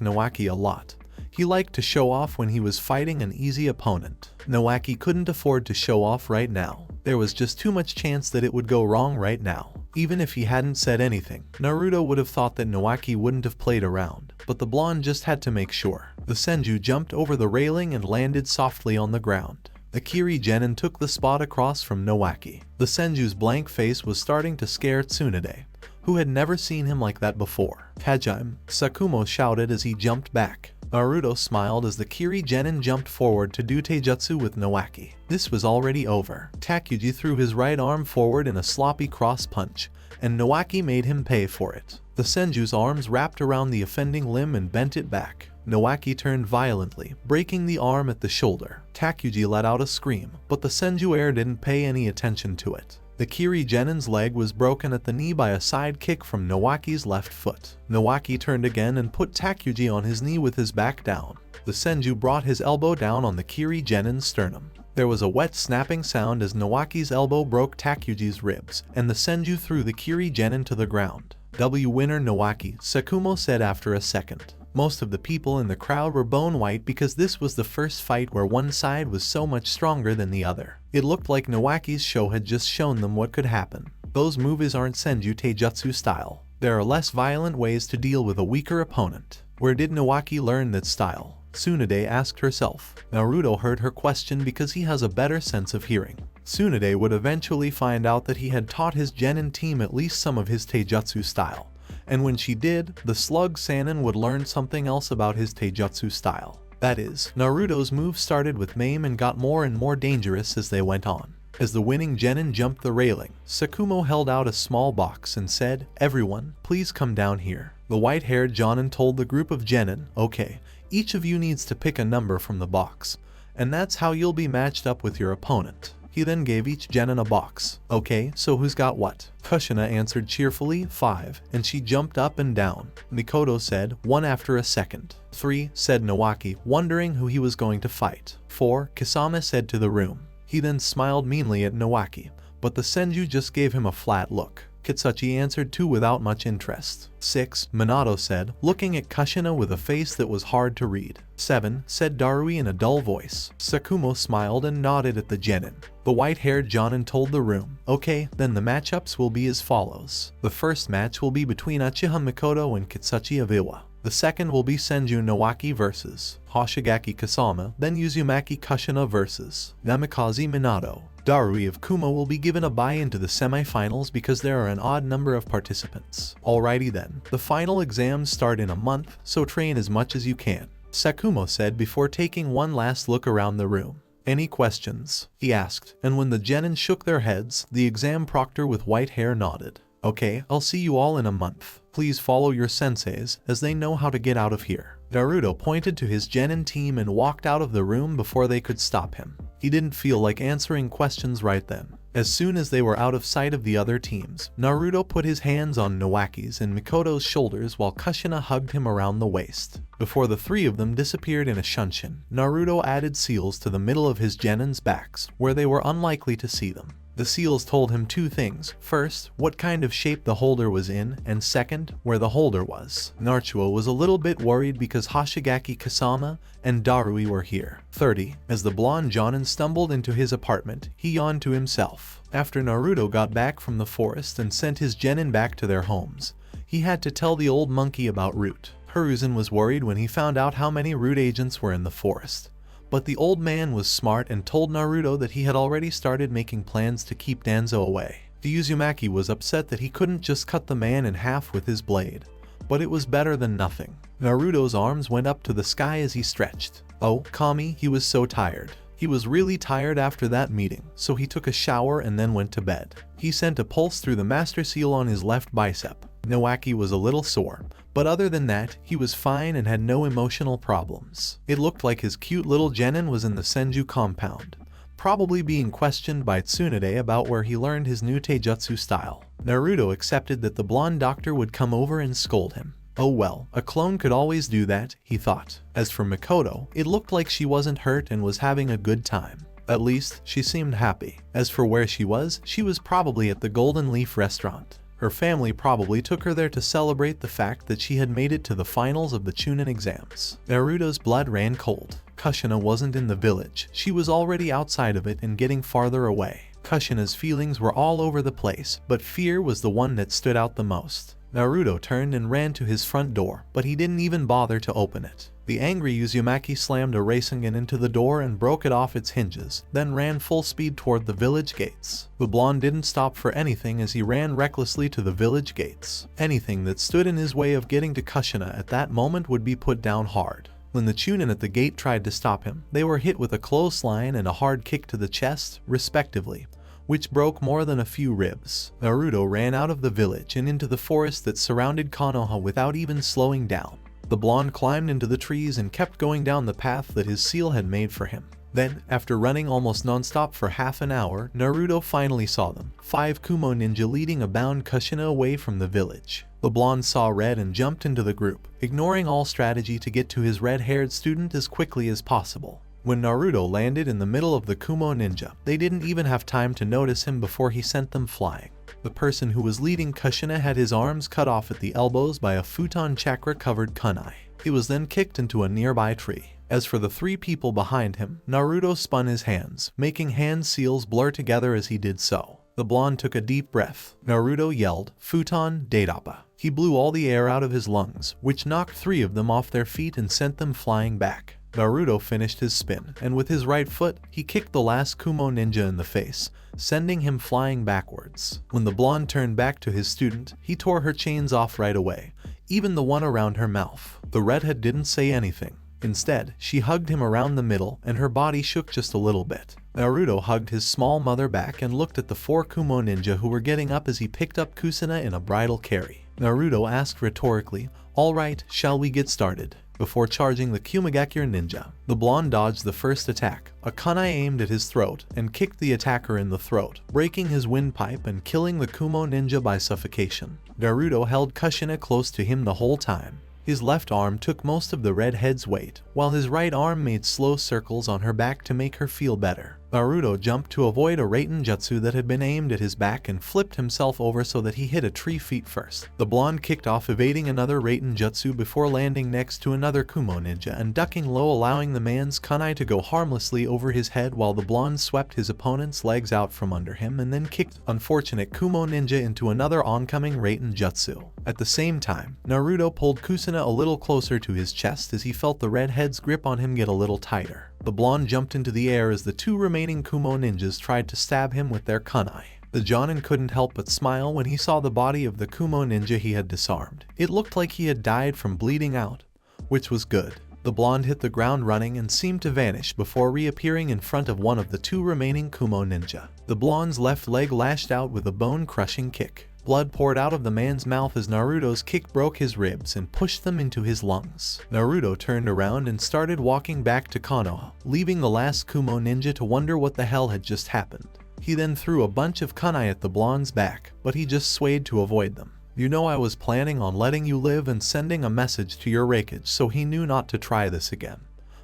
Nowaki a lot, he liked to show off when he was fighting an easy opponent. Nowaki couldn't afford to show off right now. There was just too much chance that it would go wrong right now. Even if he hadn't said anything, Naruto would have thought that Nowaki wouldn't have played around, but the blonde just had to make sure. The Senju jumped over the railing and landed softly on the ground. Akiri Genin took the spot across from Nowaki. The Senju's blank face was starting to scare Tsunade, who had never seen him like that before. Hajime, Sakumo shouted as he jumped back. Naruto smiled as the Kiri Genin jumped forward to do Taijutsu with Nowaki. This was already over. Takuji threw his right arm forward in a sloppy cross punch, and Nowaki made him pay for it. The Senju's arms wrapped around the offending limb and bent it back. Nowaki turned violently, breaking the arm at the shoulder. Takuji let out a scream, but the Senju heir didn't pay any attention to it. The Kiri Genin's leg was broken at the knee by a side kick from Nowaki's left foot. Nowaki turned again and put Takuji on his knee with his back down. The Senju brought his elbow down on the Kiri Genin's sternum. There was a wet snapping sound as Nowaki's elbow broke Takuji's ribs, and the Senju threw the Kiri Genin to the ground. W winner Nowaki, Sakumo said after a second. Most of the people in the crowd were bone white because this was the first fight where one side was so much stronger than the other. It looked like Nowaki's show had just shown them what could happen. Those moves aren't Senju Taijutsu style. There are less violent ways to deal with a weaker opponent. Where did Nowaki learn that style? Tsunade asked herself. Naruto heard her question because he has a better sense of hearing. Tsunade would eventually find out that he had taught his Genin team at least some of his Taijutsu style. And when she did, the slug Sannin would learn something else about his Taijutsu style. That is, Naruto's moves started with MAME and got more and more dangerous as they went on. As the winning Genin jumped the railing, Sakumo held out a small box and said, "Everyone, please come down here." The white-haired Jonin told the group of Genin, "Okay, each of you needs to pick a number from the box, and that's how you'll be matched up with your opponent." He then gave each Genin a box. "Okay, so who's got what?" Kushina answered cheerfully, 5, and she jumped up and down. Mikoto said, 1 after a second. 3, said Nowaki, wondering who he was going to fight. 4, Kisame said to the room. He then smiled meanly at Nowaki, but the Senju just gave him a flat look. Kitsuchi answered 2 without much interest. 6, Minato said, looking at Kushina with a face that was hard to read. 7, said Darui in a dull voice. Sakumo smiled and nodded at the Genin. The white-haired Jonin told the room, "Okay, then the matchups will be as follows. The first match will be between Uchiha Mikoto and Kitsuchi of Iwa. The second will be Senju Nowaki vs. Hoshigaki Kasama, then Uzumaki Kushina vs. Namikaze Minato. Darui of Kuma will be given a bye into the semi-finals because there are an odd number of participants. Alrighty then, the final exams start in a month, so train as much as you can," Sakumo said before taking one last look around the room. "Any questions?" he asked, and when the Genin shook their heads, the exam proctor with white hair nodded. "Okay, I'll see you all in a month. Please follow your senseis, as they know how to get out of here." Naruto pointed to his Genin team and walked out of the room before they could stop him. He didn't feel like answering questions right then. As soon as they were out of sight of the other teams, Naruto put his hands on Nawaki's and Mikoto's shoulders while Kushina hugged him around the waist. Before the three of them disappeared in a shunshin, Naruto added seals to the middle of his genins' backs, where they were unlikely to see them. The seals told him two things. First, what kind of shape the holder was in, and second, where the holder was. Naruto was a little bit worried because Hoshigaki Kasama and Darui were here. 30. As the blonde Jonin stumbled into his apartment, he yawned to himself. After Naruto got back from the forest and sent his genin back to their homes, he had to tell the old monkey about Root. Hiruzen was worried when he found out how many Root agents were in the forest. But the old man was smart and told Naruto that he had already started making plans to keep Danzo away. The Uzumaki was upset that he couldn't just cut the man in half with his blade, but it was better than nothing. Naruto's arms went up to the sky as he stretched. Oh, Kami, he was so tired. He was really tired after that meeting, so he took a shower and then went to bed. He sent a pulse through the master seal on his left bicep. Nawaki was a little sore, but other than that, he was fine and had no emotional problems. It looked like his cute little genin was in the Senju compound, probably being questioned by Tsunade about where he learned his new taijutsu style. Naruto accepted that the blonde doctor would come over and scold him. Oh well, a clone could always do that, he thought. As for Mikoto, it looked like she wasn't hurt and was having a good time. At least, she seemed happy. As for where she was probably at the Golden Leaf restaurant. Her family probably took her there to celebrate the fact that she had made it to the finals of the Chunin exams. Naruto's blood ran cold. Kushina wasn't in the village. She was already outside of it and getting farther away. Kushina's feelings were all over the place, but fear was the one that stood out the most. Naruto turned and ran to his front door, but he didn't even bother to open it. The angry Uzumaki slammed a Rasengan into the door and broke it off its hinges, then ran full speed toward the village gates. The blonde didn't stop for anything as he ran recklessly to the village gates. Anything that stood in his way of getting to Kushina at that moment would be put down hard. When the Chunin at the gate tried to stop him, they were hit with a clothesline and a hard kick to the chest, respectively, which broke more than a few ribs. Naruto ran out of the village and into the forest that surrounded Konoha without even slowing down. The blonde climbed into the trees and kept going down the path that his seal had made for him. Then, after running almost non-stop for half an hour, Naruto finally saw them. 5 Kumo ninja leading a bound Kushina away from the village. The blonde saw red and jumped into the group, ignoring all strategy to get to his red-haired student as quickly as possible. When Naruto landed in the middle of the Kumo ninja, they didn't even have time to notice him before he sent them flying. The person who was leading Kushina had his arms cut off at the elbows by a futon chakra-covered kunai. He was then kicked into a nearby tree. As for the 3 people behind him, Naruto spun his hands, making hand seals blur together as he did so. The blonde took a deep breath. Naruto yelled, "Futon Daidappa." He blew all the air out of his lungs, which knocked 3 of them off their feet and sent them flying back. Naruto finished his spin, and with his right foot, he kicked the last Kumo ninja in the face, sending him flying backwards. When the blonde turned back to his student, he tore her chains off right away, even the one around her mouth. The redhead didn't say anything. Instead, she hugged him around the middle, and her body shook just a little bit. Naruto hugged his small mother back and looked at the 4 Kumo ninja who were getting up as he picked up Kusina in a bridal carry. Naruto asked rhetorically, "Alright, shall we get started?" Before charging the Kumagakure ninja, the blonde dodged the first attack. A kunai aimed at his throat and kicked the attacker in the throat, breaking his windpipe and killing the Kumo ninja by suffocation. Naruto held Kushina close to him the whole time. His left arm took most of the redhead's weight, while his right arm made slow circles on her back to make her feel better. Naruto jumped to avoid a Raiten Jutsu that had been aimed at his back and flipped himself over so that he hit a tree feet first. The blonde kicked off, evading another Raiten Jutsu before landing next to another Kumo ninja and ducking low, allowing the man's kunai to go harmlessly over his head while the blonde swept his opponent's legs out from under him and then kicked unfortunate Kumo ninja into another oncoming Raiten Jutsu. At the same time, Naruto pulled Kusina a little closer to his chest as he felt the redhead's grip on him get a little tighter. The blonde jumped into the air as the 2 remaining Kumo ninjas tried to stab him with their kunai. The Jonin couldn't help but smile when he saw the body of the Kumo ninja he had disarmed. It looked like he had died from bleeding out, which was good. The blonde hit the ground running and seemed to vanish before reappearing in front of one of the 2 remaining Kumo ninja. The blonde's left leg lashed out with a bone-crushing kick. Blood poured out of the man's mouth as Naruto's kick broke his ribs and pushed them into his lungs. Naruto turned around and started walking back to Konoha, leaving the last Kumo ninja to wonder what the hell had just happened. He then threw a bunch of kunai at the blonde's back, but he just swayed to avoid them. You know I was planning on letting you live and sending a message to your Raikage, so he knew not to try this again.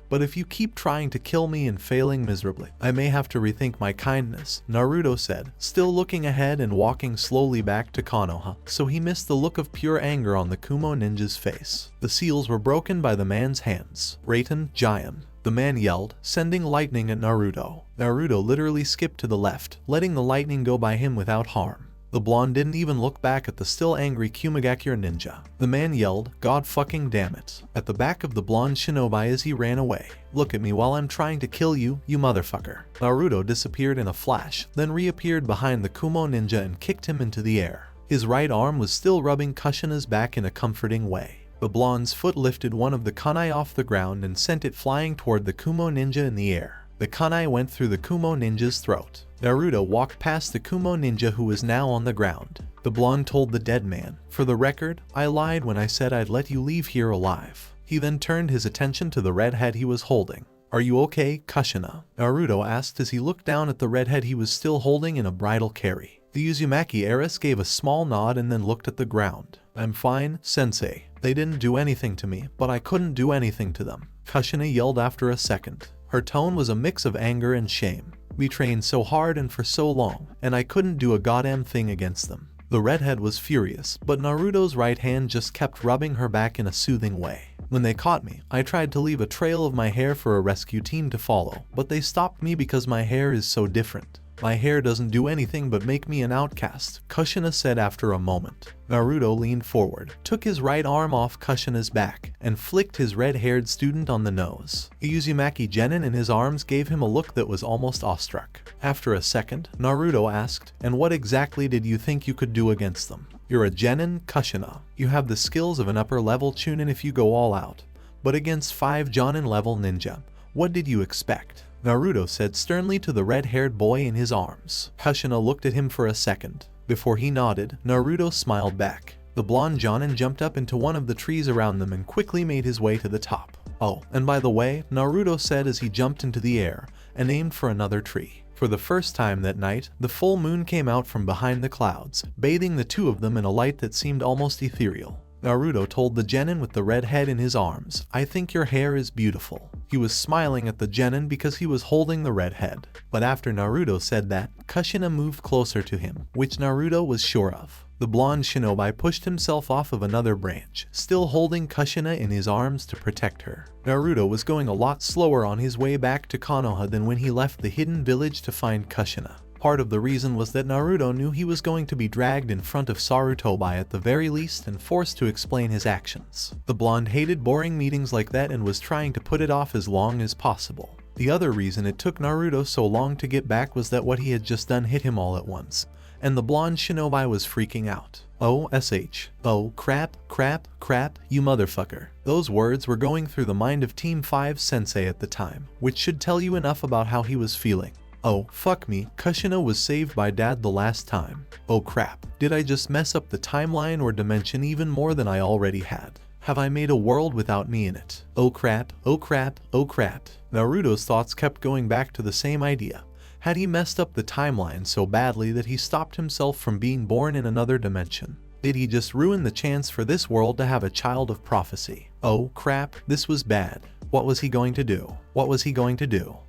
But if you keep trying to kill me and failing miserably, I may have to rethink my kindness, Naruto said, still looking ahead and walking slowly back to Konoha, so he missed the look of pure anger on the Kumo ninja's face. The seals were broken by the man's hands. Raiten, Giant. The man yelled, sending lightning at Naruto. Naruto literally skipped to the left, letting the lightning go by him without harm. The blonde didn't even look back at the still angry Kumagakure ninja. The man yelled, God fucking damn it, at the back of the blonde shinobi as he ran away. Look at me while I'm trying to kill you, you motherfucker. Naruto disappeared in a flash, then reappeared behind the Kumo ninja and kicked him into the air. His right arm was still rubbing Kushina's back in a comforting way. The blonde's foot lifted one of the kunai off the ground and sent it flying toward the Kumo ninja in the air. The kunai went through the Kumo ninja's throat. Naruto walked past the Kumo ninja who was now on the ground. The blonde told the dead man, for the record, I lied when I said I'd let you leave here alive. He then turned his attention to the redhead he was holding. Are you okay, Kushina? Naruto asked as he looked down at the redhead he was still holding in a bridal carry. The Uzumaki heiress gave a small nod and then looked at the ground. I'm fine, Sensei. They didn't do anything to me, but I couldn't do anything to them. Kushina yelled after a second. Her tone was a mix of anger and shame. We trained so hard and for so long, and I couldn't do a goddamn thing against them. The redhead was furious, but Naruto's right hand just kept rubbing her back in a soothing way. When they caught me, I tried to leave a trail of my hair for a rescue team to follow, but they stopped me because my hair is so different. My hair doesn't do anything but make me an outcast, Kushina said after a moment. Naruto leaned forward, took his right arm off Kushina's back, and flicked his red-haired student on the nose. Uzumaki Genin in his arms gave him a look that was almost awestruck. After a second, Naruto asked, and what exactly did you think you could do against them? You're a Genin, Kushina. You have the skills of an upper-level Chunin if you go all out. But against 5 Jonin-level ninja, what did you expect? Naruto said sternly to the red-haired boy in his arms. Kushina looked at him for a second. Before he nodded, Naruto smiled back. The blonde Jonin jumped up into one of the trees around them and quickly made his way to the top. Oh, and by the way, Naruto said as he jumped into the air and aimed for another tree. For the first time that night, the full moon came out from behind the clouds, bathing the two of them in a light that seemed almost ethereal. Naruto told the genin with the red head in his arms, I think your hair is beautiful. He was smiling at the genin because he was holding the red head. But after Naruto said that, Kushina moved closer to him, which Naruto was sure of. The blonde shinobi pushed himself off of another branch, still holding Kushina in his arms to protect her. Naruto was going a lot slower on his way back to Konoha than when he left the hidden village to find Kushina. Part of the reason was that Naruto knew he was going to be dragged in front of Sarutobi at the very least and forced to explain his actions. The blonde hated boring meetings like that and was trying to put it off as long as possible. The other reason it took Naruto so long to get back was that what he had just done hit him all at once, and the blonde shinobi was freaking out. Oh, sh. Oh, crap, you motherfucker. Those words were going through the mind of Team 5 Sensei at the time, which should tell you enough about how he was feeling. Oh, fuck me, Kushina was saved by dad the last time. Oh crap, did I just mess up the timeline or dimension even more than I already had? Have I made a world without me in it? Oh crap. Naruto's thoughts kept going back to the same idea. Had he messed up the timeline so badly that he stopped himself from being born in another dimension? Did he just ruin the chance for this world to have a child of prophecy? Oh crap, this was bad. What was he going to do?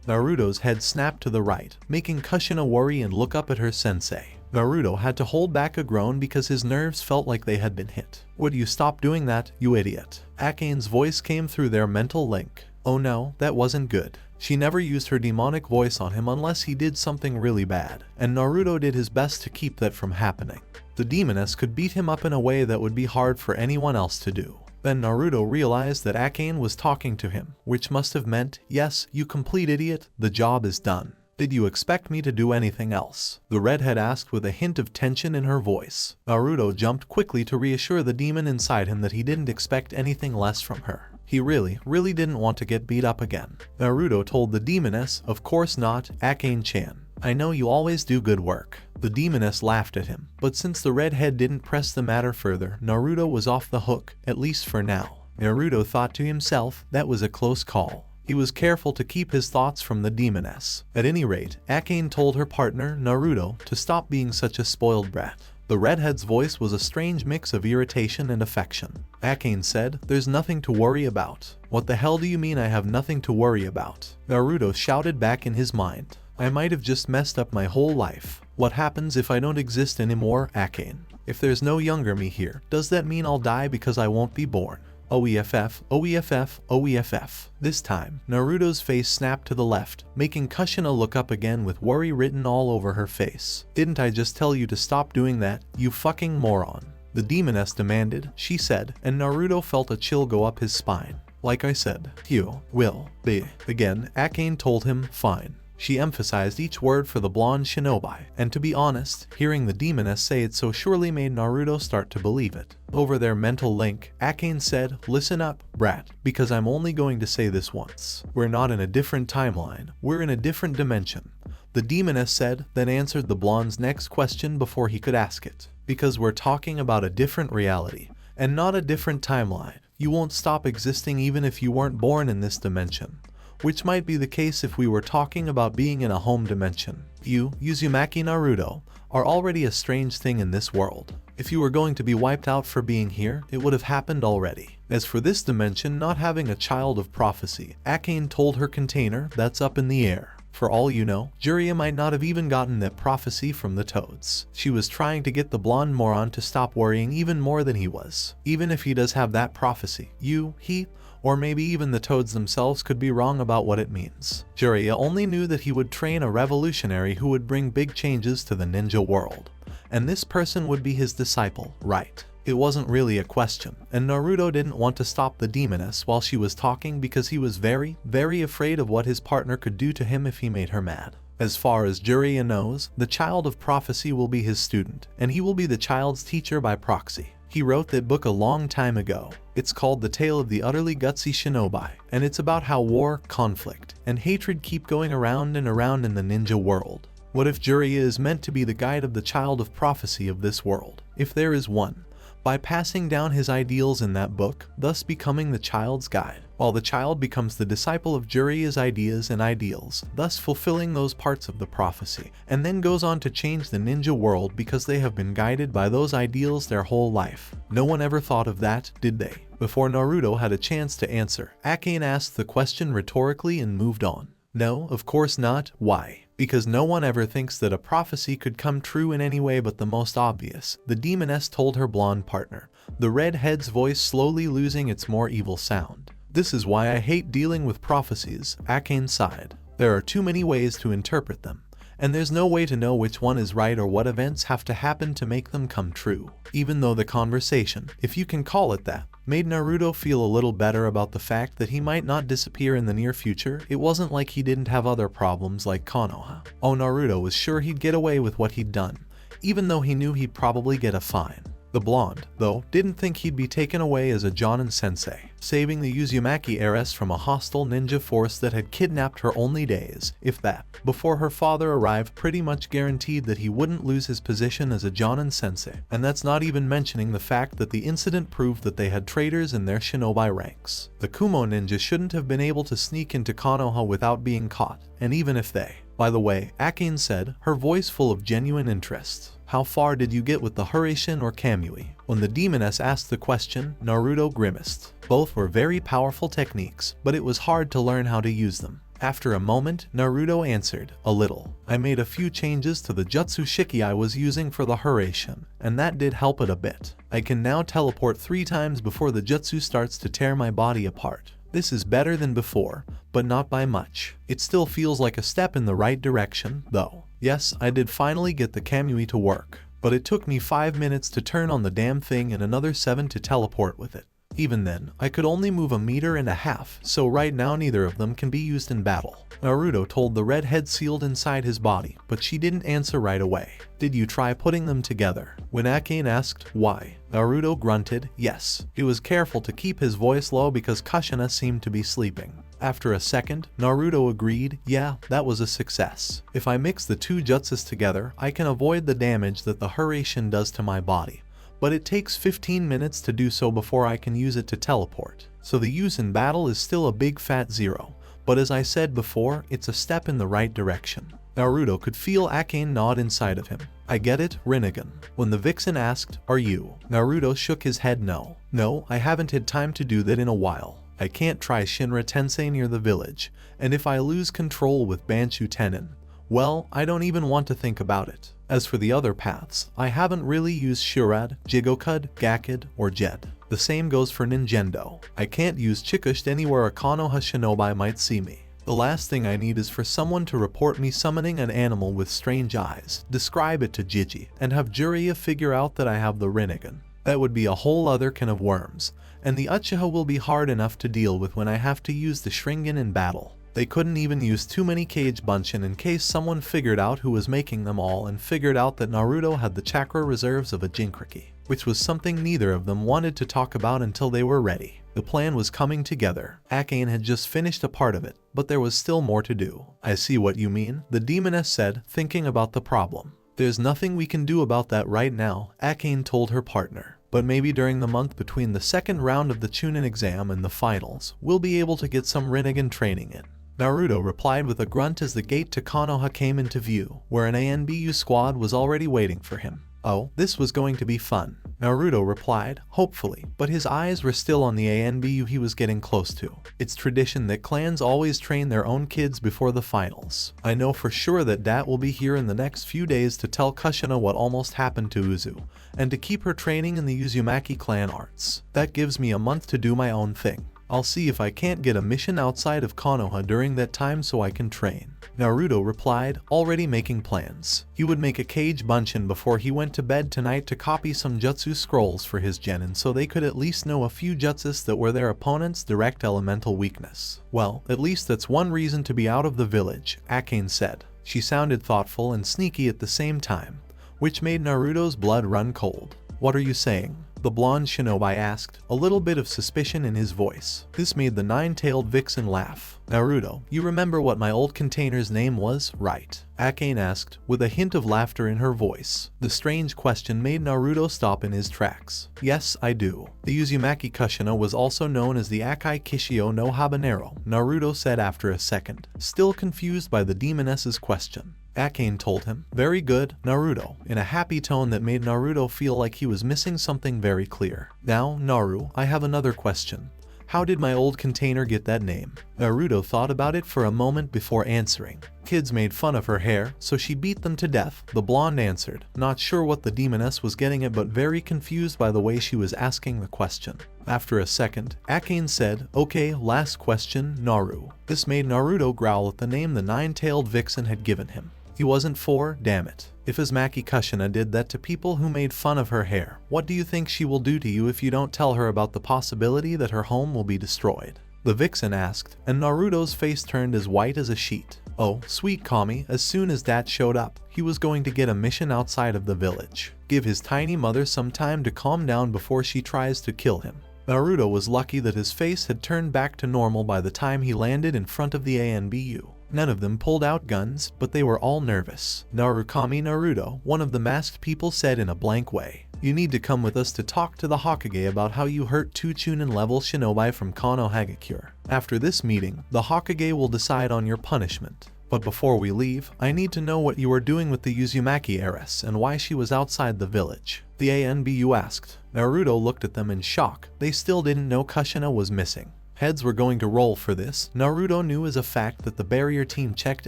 Naruto's head snapped to the right, making Kushina worry and look up at her sensei. Naruto had to hold back a groan because his nerves felt like they had been hit. Would you stop doing that, you idiot? Akane's voice came through their mental link. Oh no, that wasn't good. She never used her demonic voice on him unless he did something really bad, and Naruto did his best to keep that from happening. The demoness could beat him up in a way that would be hard for anyone else to do. Then Naruto realized that Akane was talking to him, which must have meant, yes, you complete idiot, the job is done. Did you expect me to do anything else? The redhead asked with a hint of tension in her voice. Naruto jumped quickly to reassure the demon inside him that he didn't expect anything less from her. He really didn't want to get beat up again. Naruto told the demoness, of course not, Akane-chan. I know you always do good work. The demoness laughed at him, but since the redhead didn't press the matter further, Naruto was off the hook, at least for now. Naruto thought to himself, that was a close call. He was careful to keep his thoughts from the demoness. At any rate, Akane told her partner, Naruto, to stop being such a spoiled brat. The redhead's voice was a strange mix of irritation and affection. Akane said, "There's nothing to worry about." "What the hell do you mean I have nothing to worry about?" Naruto shouted back in his mind. "I might have just messed up my whole life. What happens if I don't exist anymore, Akane? If there's no younger me here, does that mean I'll die because I won't be born?" OEFF, OEFF, OEFF. This time, Naruto's face snapped to the left, making Kushina look up again with worry written all over her face. "Didn't I just tell you to stop doing that, you fucking moron?" The demoness demanded, she said, and Naruto felt a chill go up his spine. "Like I said, you will be." Again, Akane told him, "Fine." She emphasized each word for the blonde shinobi, and to be honest, hearing the demoness say it so surely made Naruto start to believe it. Over their mental link, Akane said, "Listen up, brat, because I'm only going to say this once. We're not in a different timeline, we're in a different dimension." The demoness said, then answered the blonde's next question before he could ask it. "Because we're talking about a different reality, and not a different timeline. You won't stop existing even if you weren't born in this dimension. Which might be the case if we were talking about being in a home dimension. You, Uzumaki Naruto, are already a strange thing in this world. If you were going to be wiped out for being here, it would have happened already. As for this dimension not having a child of prophecy," Akane told her container, "that's up in the air. For all you know, Jiraiya might not have even gotten that prophecy from the toads." She was trying to get the blonde moron to stop worrying even more than he was. "Even if he does have that prophecy, he, or maybe even the toads themselves could be wrong about what it means. Jiraiya only knew that he would train a revolutionary who would bring big changes to the ninja world. And this person would be his disciple, right?" It wasn't really a question, and Naruto didn't want to stop the demoness while she was talking because he was very, very afraid of what his partner could do to him if he made her mad. As far as Jiraiya knows, the child of prophecy will be his student, and he will be the child's teacher by proxy. He wrote that book a long time ago. It's called The Tale of the Utterly Gutsy Shinobi, and it's about how war, conflict, and hatred keep going around and around in the ninja world. What if Jiraiya is meant to be the guide of the child of prophecy of this world, if there is one, by passing down his ideals in that book, thus becoming the child's guide, while the child becomes the disciple of Jiraiya's ideas and ideals, thus fulfilling those parts of the prophecy, and then goes on to change the ninja world because they have been guided by those ideals their whole life. No one ever thought of that, did they? Before Naruto had a chance to answer, Akane asked the question rhetorically and moved on. No, of course not. Why? Because no one ever thinks that a prophecy could come true in any way but the most obvious, the demoness told her blonde partner, the redhead's voice slowly losing its more evil sound. "This is why I hate dealing with prophecies," Akane sighed. "There are too many ways to interpret them, and there's no way to know which one is right or what events have to happen to make them come true." Even though the conversation, if you can call it that, made Naruto feel a little better about the fact that he might not disappear in the near future, it wasn't like he didn't have other problems like Konoha. Oh, Naruto was sure he'd get away with what he'd done, even though he knew he'd probably get a fine. The blonde, though, didn't think he'd be taken away as a Jonin sensei, saving the Uzumaki heiress from a hostile ninja force that had kidnapped her only days, if that, before her father arrived, pretty much guaranteed that he wouldn't lose his position as a Jonin sensei. And that's not even mentioning the fact that the incident proved that they had traitors in their shinobi ranks. The Kumo ninja shouldn't have been able to sneak into Konoha without being caught, and even if they... By the way, Akane said, her voice full of genuine interest, "How far did you get with the Huraishin or Kamui?" When the demoness asked the question, Naruto grimaced. Both were very powerful techniques, but it was hard to learn how to use them. After a moment, Naruto answered, "A little. I made a few changes to the Jutsu Shiki I was using for the Huraishin, and that did help it a bit. I can now teleport 3 times before the Jutsu starts to tear my body apart. This is better than before, but not by much. It still feels like a step in the right direction, though. Yes, I did finally get the Kamui to work, but it took me 5 minutes to turn on the damn thing and another 7 to teleport with it. Even then, I could only move 1.5 meters, so right now neither of them can be used in battle." Naruto told the redhead sealed inside his body, but she didn't answer right away. "Did you try putting them together?" When Akane asked why, Naruto grunted, yes. He was careful to keep his voice low because Kushina seemed to be sleeping. After a second, Naruto agreed, "Yeah, that was a success. If I mix the 2 jutsus together, I can avoid the damage that the Huraishin does to my body. But it takes 15 minutes to do so before I can use it to teleport. So the use in battle is still a big fat 0. But as I said before, it's a step in the right direction. Naruto could feel Akane nod inside of him. I get it, Rinnegan. When the Vixen asked, "Are you?" Naruto shook his head no. No, I haven't had time to do that in a while. I can't try Shinra Tensei near the village, and if I lose control with Banshu Tenin, well, I don't even want to think about it. As for the other paths, I haven't really used Shurad, Jigokud, Gakid, or Jed. The same goes for Ninjendo. I can't use Chikushd anywhere a Konoha shinobi might see me. The last thing I need is for someone to report me summoning an animal with strange eyes, describe it to Jiji, and have Jiraiya figure out that I have the Rinnegan. That would be a whole other can of worms, and the Uchiha will be hard enough to deal with when I have to use the Shringan in battle. They couldn't even use too many Kage Bunshin in case someone figured out who was making them all and figured out that Naruto had the chakra reserves of a Jinchuriki, which was something neither of them wanted to talk about until they were ready. The plan was coming together. Akane had just finished a part of it, but there was still more to do. I see what you mean, the demoness said, thinking about the problem. There's nothing we can do about that right now, Akane told her partner. But maybe during the month between the second round of the Chunin exam and the finals, we'll be able to get some Rinnegan training in. Naruto replied with a grunt as the gate to Konoha came into view, where an ANBU squad was already waiting for him. Oh, this was going to be fun, Naruto replied, hopefully, but his eyes were still on the ANBU he was getting close to. It's tradition that clans always train their own kids before the finals. I know for sure that Dat will be here in the next few days to tell Kushina what almost happened to Uzu, and to keep her training in the Uzumaki clan arts. That gives me a month to do my own thing. I'll see if I can't get a mission outside of Konoha during that time so I can train. Naruto replied, already making plans. He would make a Kage Bunshin before he went to bed tonight to copy some jutsu scrolls for his genin so they could at least know a few jutsus that were their opponent's direct elemental weakness. Well, at least that's one reason to be out of the village, Akane said. She sounded thoughtful and sneaky at the same time, which made Naruto's blood run cold. What are you saying? The blonde shinobi asked, a little bit of suspicion in his voice. This made the nine-tailed vixen laugh. Naruto, you remember what my old container's name was, right? Akane asked, with a hint of laughter in her voice. The strange question made Naruto stop in his tracks. Yes, I do. The Uzumaki Kushina was also known as the Akai Kishio no Habanero, Naruto said after a second, still confused by the demoness's question. Akane told him, very good, Naruto, in a happy tone that made Naruto feel like he was missing something very clear. Now, Naru, I have another question. How did my old container get that name? Naruto thought about it for a moment before answering. Kids made fun of her hair, so she beat them to death, the blonde answered, not sure what the demoness was getting at but very confused by the way she was asking the question. After a second, Akane said, okay, last question, Naru. This made Naruto growl at the name the nine-tailed vixen had given him. He wasn't for, damn it. If Uzumaki Kushina did that to people who made fun of her hair, what do you think she will do to you if you don't tell her about the possibility that her home will be destroyed? The vixen asked, and Naruto's face turned as white as a sheet. Oh, sweet Kami, as soon as that showed up, he was going to get a mission outside of the village. Give his tiny mother some time to calm down before she tries to kill him. Naruto was lucky that his face had turned back to normal by the time he landed in front of the ANBU. None of them pulled out guns, but they were all nervous. Narukami Naruto, one of the masked people said in a blank way. You need to come with us to talk to the Hokage about how you hurt two Chunin level shinobi from Konohagakure. After this meeting, the Hokage will decide on your punishment. But before we leave, I need to know what you are doing with the Uzumaki heiress and why she was outside the village. The ANBU asked. Naruto looked at them in shock. They still didn't know Kushina was missing. Heads were going to roll for this. Naruto knew as a fact that the barrier team checked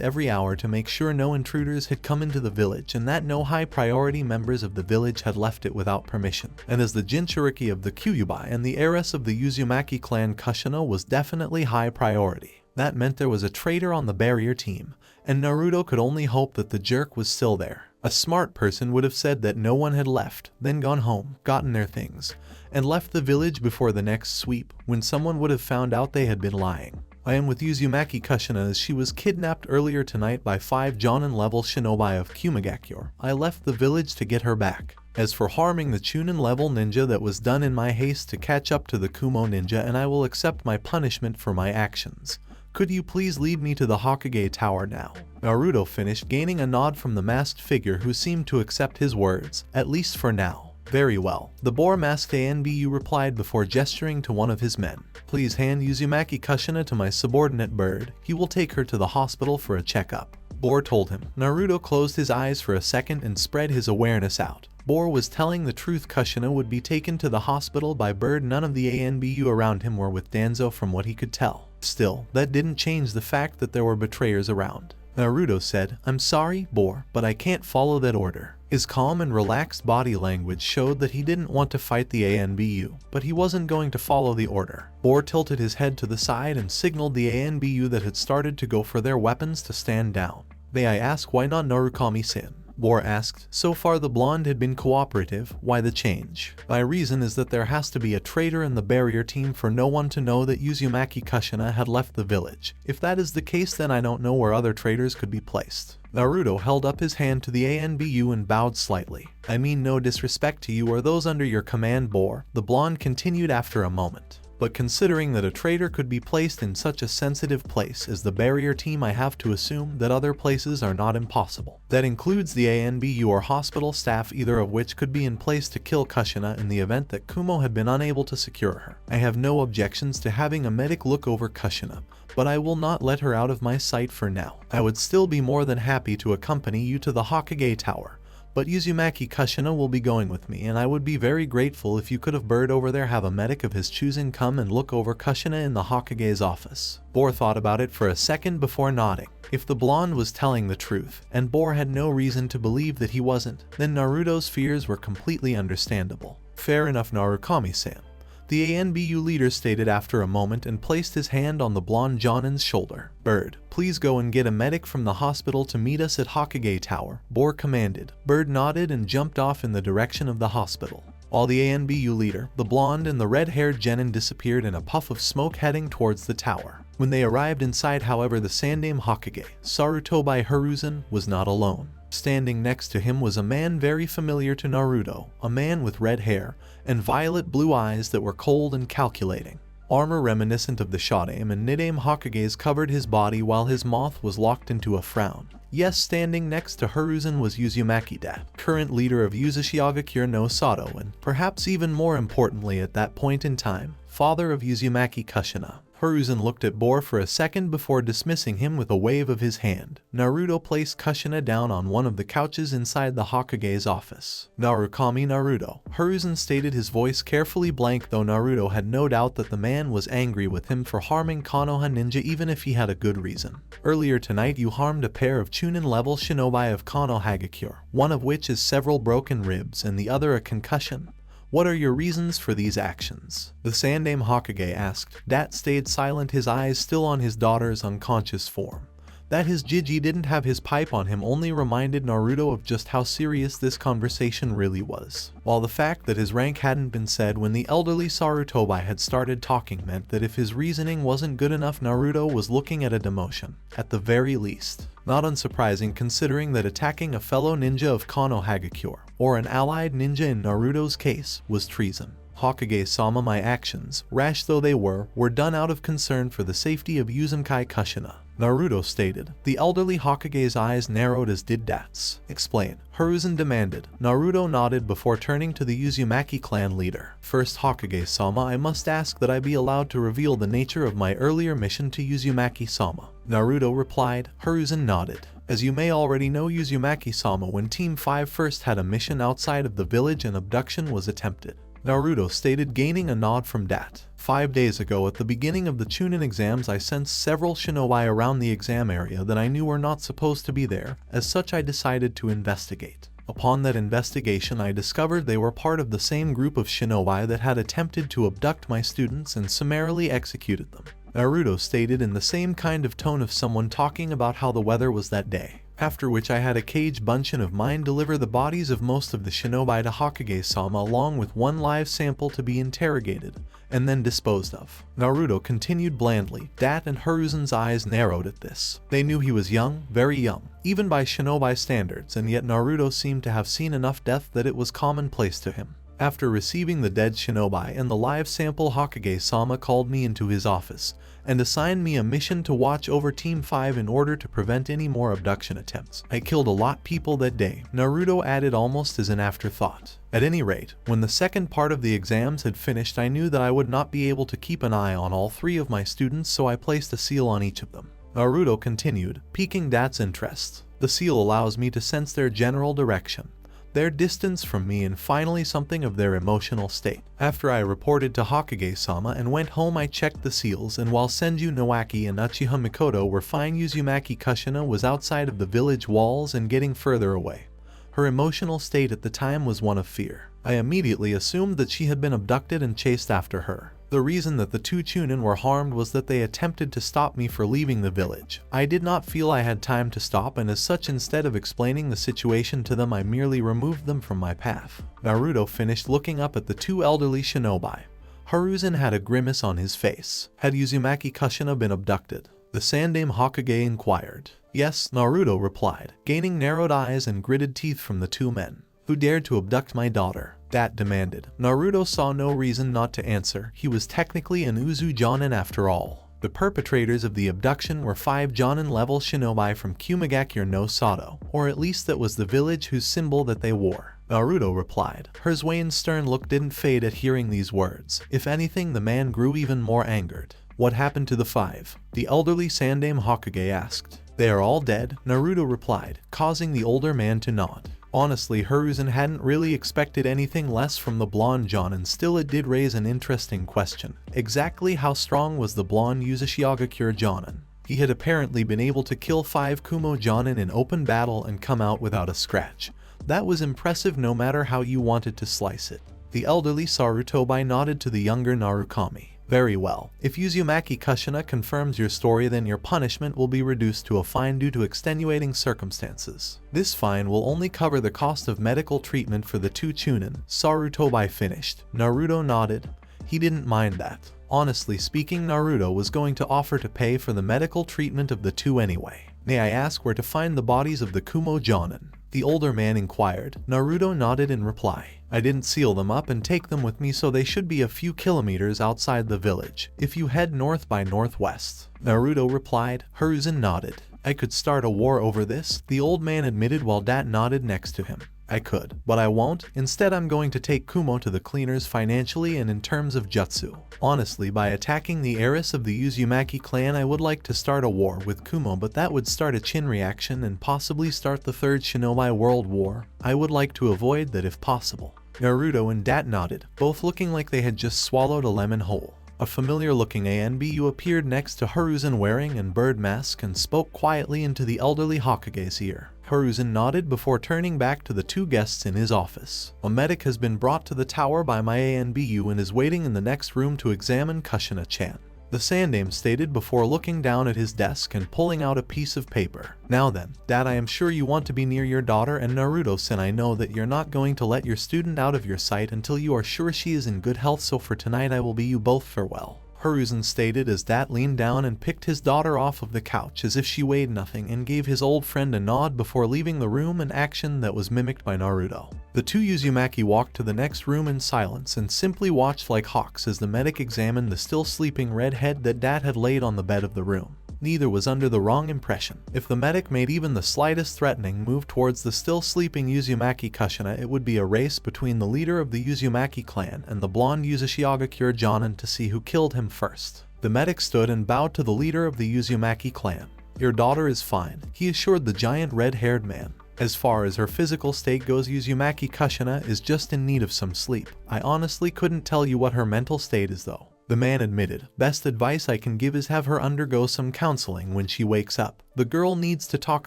every hour to make sure no intruders had come into the village and that no high priority members of the village had left it without permission. And as the Jinchuriki of the Kyuubi and the heiress of the Uzumaki clan, Kushina was definitely high priority. That meant there was a traitor on the barrier team, and Naruto could only hope that the jerk was still there. A smart person would have said that no one had left, then gone home, gotten their things, and left the village before the next sweep, when someone would have found out they had been lying. I am with Uzumaki Kushina as she was kidnapped earlier tonight by 5 Jonin-level shinobi of Kumagakure. I left the village to get her back. As for harming the Chunin-level ninja, that was done in my haste to catch up to the Kumo ninja, and I will accept my punishment for my actions. Could you please lead me to the Hokage Tower now? Naruto finished, gaining a nod from the masked figure who seemed to accept his words, at least for now. Very well. The boar-masked ANBU replied before gesturing to one of his men. Please hand Uzumaki Kushina to my subordinate Bird. He will take her to the hospital for a checkup. Boar told him. Naruto closed his eyes for a second and spread his awareness out. Boar was telling the truth. Kushina would be taken to the hospital by Bird. None of the ANBU around him were with Danzo from what he could tell. Still, that didn't change the fact that there were betrayers around. Naruto said, I'm sorry, Boar, but I can't follow that order. His calm and relaxed body language showed that he didn't want to fight the ANBU, but he wasn't going to follow the order. Boar tilted his head to the side and signaled the ANBU that had started to go for their weapons to stand down. May I ask why not Narukami-san? Boar asked. So far the blonde had been cooperative, why the change? My reason is that there has to be a traitor in the barrier team for no one to know that Uzumaki Kushina had left the village. If that is the case, then I don't know where other traitors could be placed. Naruto held up his hand to the ANBU and bowed slightly. I mean no disrespect to you or those under your command, Boar, the blonde continued after a moment. But considering that a traitor could be placed in such a sensitive place as the barrier team, I have to assume that other places are not impossible. That includes the ANBU or hospital staff, either of which could be in place to kill Kushina in the event that Kumo had been unable to secure her. I have no objections to having a medic look over Kushina, but I will not let her out of my sight for now. I would still be more than happy to accompany you to the Hokage Tower, but Uzumaki Kushina will be going with me, and I would be very grateful if you could have Bird over there have a medic of his choosing come and look over Kushina in the Hokage's office. Boar thought about it for a second before nodding. If the blonde was telling the truth, and Boar had no reason to believe that he wasn't, then Naruto's fears were completely understandable. Fair enough, Narukami-san. The ANBU leader stated after a moment and placed his hand on the blonde Jonin's shoulder. Bird, please go and get a medic from the hospital to meet us at Hokage Tower, Boar commanded. Bird nodded and jumped off in the direction of the hospital. While the ANBU leader, the blonde and the red-haired genin disappeared in a puff of smoke heading towards the tower. When they arrived inside, however, the Sandaime Hokage, Sarutobi Hiruzen, was not alone. Standing next to him was a man very familiar to Naruto, a man with red hair and violet blue eyes that were cold and calculating. Armor reminiscent of the Shodaime and Nidaime Hokages covered his body while his mouth was locked into a frown. Yes, standing next to Hiruzen was Uzumaki Dat, current leader of Uzushiogakure no Sato, and perhaps even more importantly at that point in time, father of Uzumaki Kushina. Hiruzen looked at Boar for a second before dismissing him with a wave of his hand. Naruto placed Kushina down on one of the couches inside the Hokage's office. Narukami Naruto. Hiruzen stated, his voice carefully blank, though Naruto had no doubt that the man was angry with him for harming Konoha ninja even if he had a good reason. Earlier tonight you harmed a pair of Chunin-level shinobi of Konohagakure, one of which is several broken ribs and the other a concussion. What are your reasons for these actions? The Sandaime Hokage asked. Dat stayed silent, his eyes still on his daughter's unconscious form. That his Jiji didn't have his pipe on him only reminded Naruto of just how serious this conversation really was. While the fact that his rank hadn't been said when the elderly Sarutobi had started talking meant that if his reasoning wasn't good enough, Naruto was looking at a demotion, at the very least. Not unsurprising considering that attacking a fellow ninja of Konohagakure, or an allied ninja in Naruto's case, was treason. Hokage-sama, my actions, rash though they were done out of concern for the safety of Uzumaki Kushina, Naruto stated. The elderly Hokage's eyes narrowed as did Dat's. Explain, Hiruzen demanded. Naruto nodded before turning to the Uzumaki clan leader. First, Hokage-sama, I must ask that I be allowed to reveal the nature of my earlier mission to Uzumaki-sama. Naruto replied. Hiruzen nodded. As you may already know, Uzumaki-sama, when Team 5 first had a mission outside of the village, an abduction was attempted. Naruto stated, gaining a nod from Dat. 5 days ago, at the beginning of the Chunin exams, I sensed several shinobi around the exam area that I knew were not supposed to be there. As such, I decided to investigate. Upon that investigation, I discovered they were part of the same group of shinobi that had attempted to abduct my students and summarily executed them. Naruto stated in the same kind of tone of someone talking about how the weather was that day. After which I had a Kage Bunshin of mine deliver the bodies of most of the shinobi to Hokage-sama along with one live sample to be interrogated, and then disposed of. Naruto continued blandly. Dat and Hiruzen's eyes narrowed at this. They knew he was young, very young, even by shinobi standards, and yet Naruto seemed to have seen enough death that it was commonplace to him. After receiving the dead shinobi and the live sample, Hokage-sama called me into his office and assigned me a mission to watch over Team 5 in order to prevent any more abduction attempts. I killed a lot of people that day, Naruto added almost as an afterthought. At any rate, when the second part of the exams had finished, I knew that I would not be able to keep an eye on all 3 of my students, so I placed a seal on each of them. Naruto continued, piquing Dat's interest. The seal allows me to sense their general direction, their distance from me, and finally something of their emotional state. After I reported to Hokage-sama and went home, I checked the seals, and while Senju Noaki and Uchiha Mikoto were fine, Uzumaki Kushina was outside of the village walls and getting further away. Her emotional state at the time was one of fear. I immediately assumed that she had been abducted and chased after her. The reason that the 2 Chunin were harmed was that they attempted to stop me for leaving the village. I did not feel I had time to stop, and as such, instead of explaining the situation to them, I merely removed them from my path. Naruto finished looking up at the 2 elderly shinobi. Hiruzen had a grimace on his face. Had Uzumaki Kushina been abducted? The Sandaime Hokage inquired. Yes, Naruto replied, gaining narrowed eyes and gritted teeth from the 2 men. Who dared to abduct my daughter? Dat demanded. Naruto saw no reason not to answer. He was technically an Uzu Jonin after all. The perpetrators of the abduction were 5 Jonin-level shinobi from Kumigakure no Sato, or at least that was the village whose symbol that they wore. Naruto replied. Hiruzen's stern look didn't fade at hearing these words. If anything, the man grew even more angered. What happened to the 5? The elderly Sandaime Hokage asked. They are all dead, Naruto replied, causing the older man to nod. Honestly, Hiruzen hadn't really expected anything less from the blonde Jonin. Still, it did raise an interesting question. Exactly how strong was the blonde Uzumaki Jonin? He had apparently been able to kill 5 Kumo Jonin in open battle and come out without a scratch. That was impressive no matter how you wanted to slice it. The elderly Sarutobi nodded to the younger Narukami. Very well. If Uzumaki Kushina confirms your story, then your punishment will be reduced to a fine due to extenuating circumstances. This fine will only cover the cost of medical treatment for the 2 Chunin. Sarutobi finished. Naruto nodded. He didn't mind that. Honestly speaking, Naruto was going to offer to pay for the medical treatment of the 2 anyway. May I ask where to find the bodies of the Kumo Jonin? The older man inquired. Naruto nodded in reply. I didn't seal them up and take them with me, so they should be a few kilometers outside the village, if you head north by northwest. Naruto replied. Hiruzen nodded. I could start a war over this, the old man admitted while Dat nodded next to him. I could, but I won't. Instead, I'm going to take Kumo to the cleaners financially and in terms of jutsu. Honestly, by attacking the heiress of the Uzumaki clan, I would like to start a war with Kumo, but that would start a Chin reaction and possibly start the 3rd Shinobi World War. I would like to avoid that if possible. Naruto and Dat nodded, both looking like they had just swallowed a lemon whole. A familiar-looking Anbu appeared next to Hiruzen wearing an bird mask and spoke quietly into the elderly Hokage's ear. Hiruzen nodded before turning back to the 2 guests in his office. A medic has been brought to the tower by my Anbu and is waiting in the next room to examine Kushina-chan. The Sandaime stated before looking down at his desk and pulling out a piece of paper. Now then, Dad, I am sure you want to be near your daughter, and Naruto-san, I know that you're not going to let your student out of your sight until you are sure she is in good health, so for tonight I will bid you both farewell. Hiruzen stated as Dat leaned down and picked his daughter off of the couch as if she weighed nothing and gave his old friend a nod before leaving the room, an action that was mimicked by Naruto. The 2 Uzumaki walked to the next room in silence and simply watched like hawks as the medic examined the still sleeping redhead that Dat had laid on the bed of the room. Neither was under the wrong impression. If the medic made even the slightest threatening move towards the still sleeping Uzumaki Kushina, it would be a race between the leader of the Uzumaki clan and the blonde Uzumaki Jonin to see who killed him first. The medic stood and bowed to the leader of the Uzumaki clan. Your daughter is fine, he assured the giant red-haired man. As far as her physical state goes, Uzumaki Kushina is just in need of some sleep. I honestly couldn't tell you what her mental state is though. The man admitted. Best advice I can give is have her undergo some counseling when she wakes up. The girl needs to talk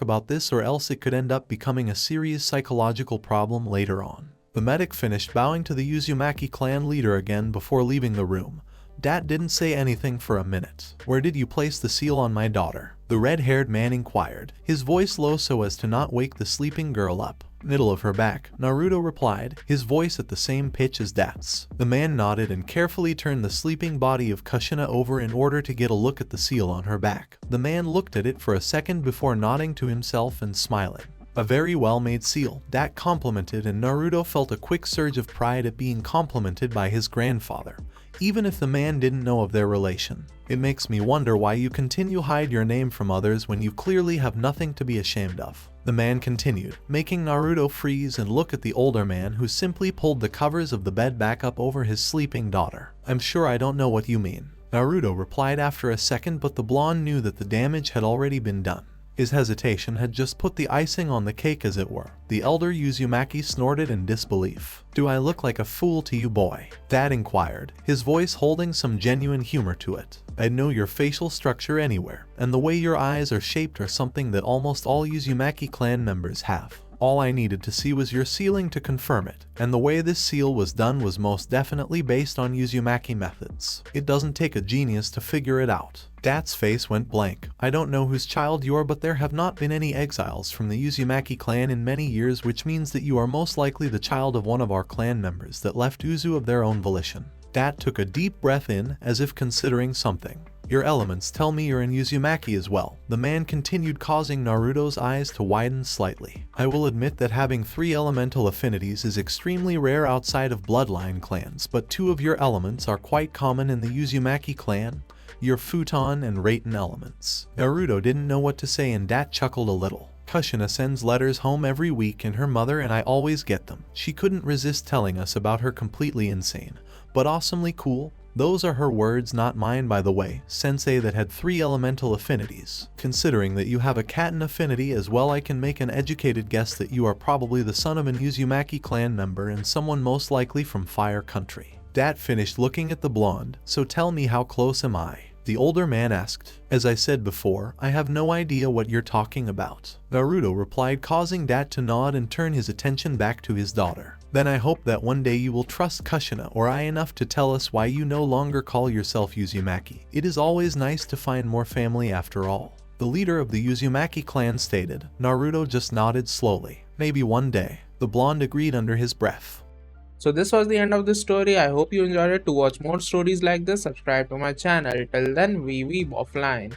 about this or else it could end up becoming a serious psychological problem later on. The medic finished bowing to the Uzumaki clan leader again before leaving the room. Dat didn't say anything for a minute. Where did you place the seal on my daughter? The red-haired man inquired, his voice low so as to not wake the sleeping girl up. Middle of her back, Naruto replied, his voice at the same pitch as Dat's. The man nodded and carefully turned the sleeping body of Kushina over in order to get a look at the seal on her back. The man looked at it for a second before nodding to himself and smiling. A very well-made seal, Dat complimented, and Naruto felt a quick surge of pride at being complimented by his grandfather, even if the man didn't know of their relation. It makes me wonder why you continue to hide your name from others when you clearly have nothing to be ashamed of. The man continued, making Naruto freeze and look at the older man who simply pulled the covers of the bed back up over his sleeping daughter. I'm sure I don't know what you mean, Naruto replied after a second, but the blonde knew that the damage had already been done. His hesitation had just put the icing on the cake, as it were. The elder Uzumaki snorted in disbelief. "Do I look like a fool to you, boy?" Dad inquired, his voice holding some genuine humor to it. "I'd know your facial structure anywhere, and the way your eyes are shaped are something that almost all Uzumaki clan members have. All I needed to see was your sealing to confirm it, and the way this seal was done was most definitely based on Uzumaki methods. It doesn't take a genius to figure it out." Dat's face went blank. "I don't know whose child you're, but there have not been any exiles from the Uzumaki clan in many years, which means that you are most likely the child of one of our clan members that left Uzu of their own volition." Dat took a deep breath in, as if considering something. "Your elements tell me you're in Uzumaki as well," the man continued, causing Naruto's eyes to widen slightly. "I will admit that having 3 elemental affinities is extremely rare outside of bloodline clans, but 2 of your elements are quite common in the Uzumaki clan, your futon and Raiten elements." Naruto didn't know what to say, and Dat chuckled a little. "Kushina sends letters home every week, and her mother and I always get them. She couldn't resist telling us about her completely insane, but awesomely cool." Those are her words, not mine, by the way. Sensei that had 3 elemental affinities. Considering that you have a Katen affinity as well, I can make an educated guess that you are probably the son of an Uzumaki clan member and someone most likely from Fire Country. Dat finished looking at the blonde. "So tell me, how close am I?" the older man asked. "As I said before, I have no idea what you're talking about," Naruto replied, causing Dat to nod and turn his attention back to his daughter. "Then I hope that one day you will trust Kushina or I enough to tell us why you no longer call yourself Uzumaki. It is always nice to find more family after all," the leader of the Uzumaki clan stated. Naruto just nodded slowly. "Maybe one day," the blonde agreed under his breath. So this was the end of this story. I hope you enjoyed it. To watch more stories like this, subscribe to my channel. Till then, we weeb offline.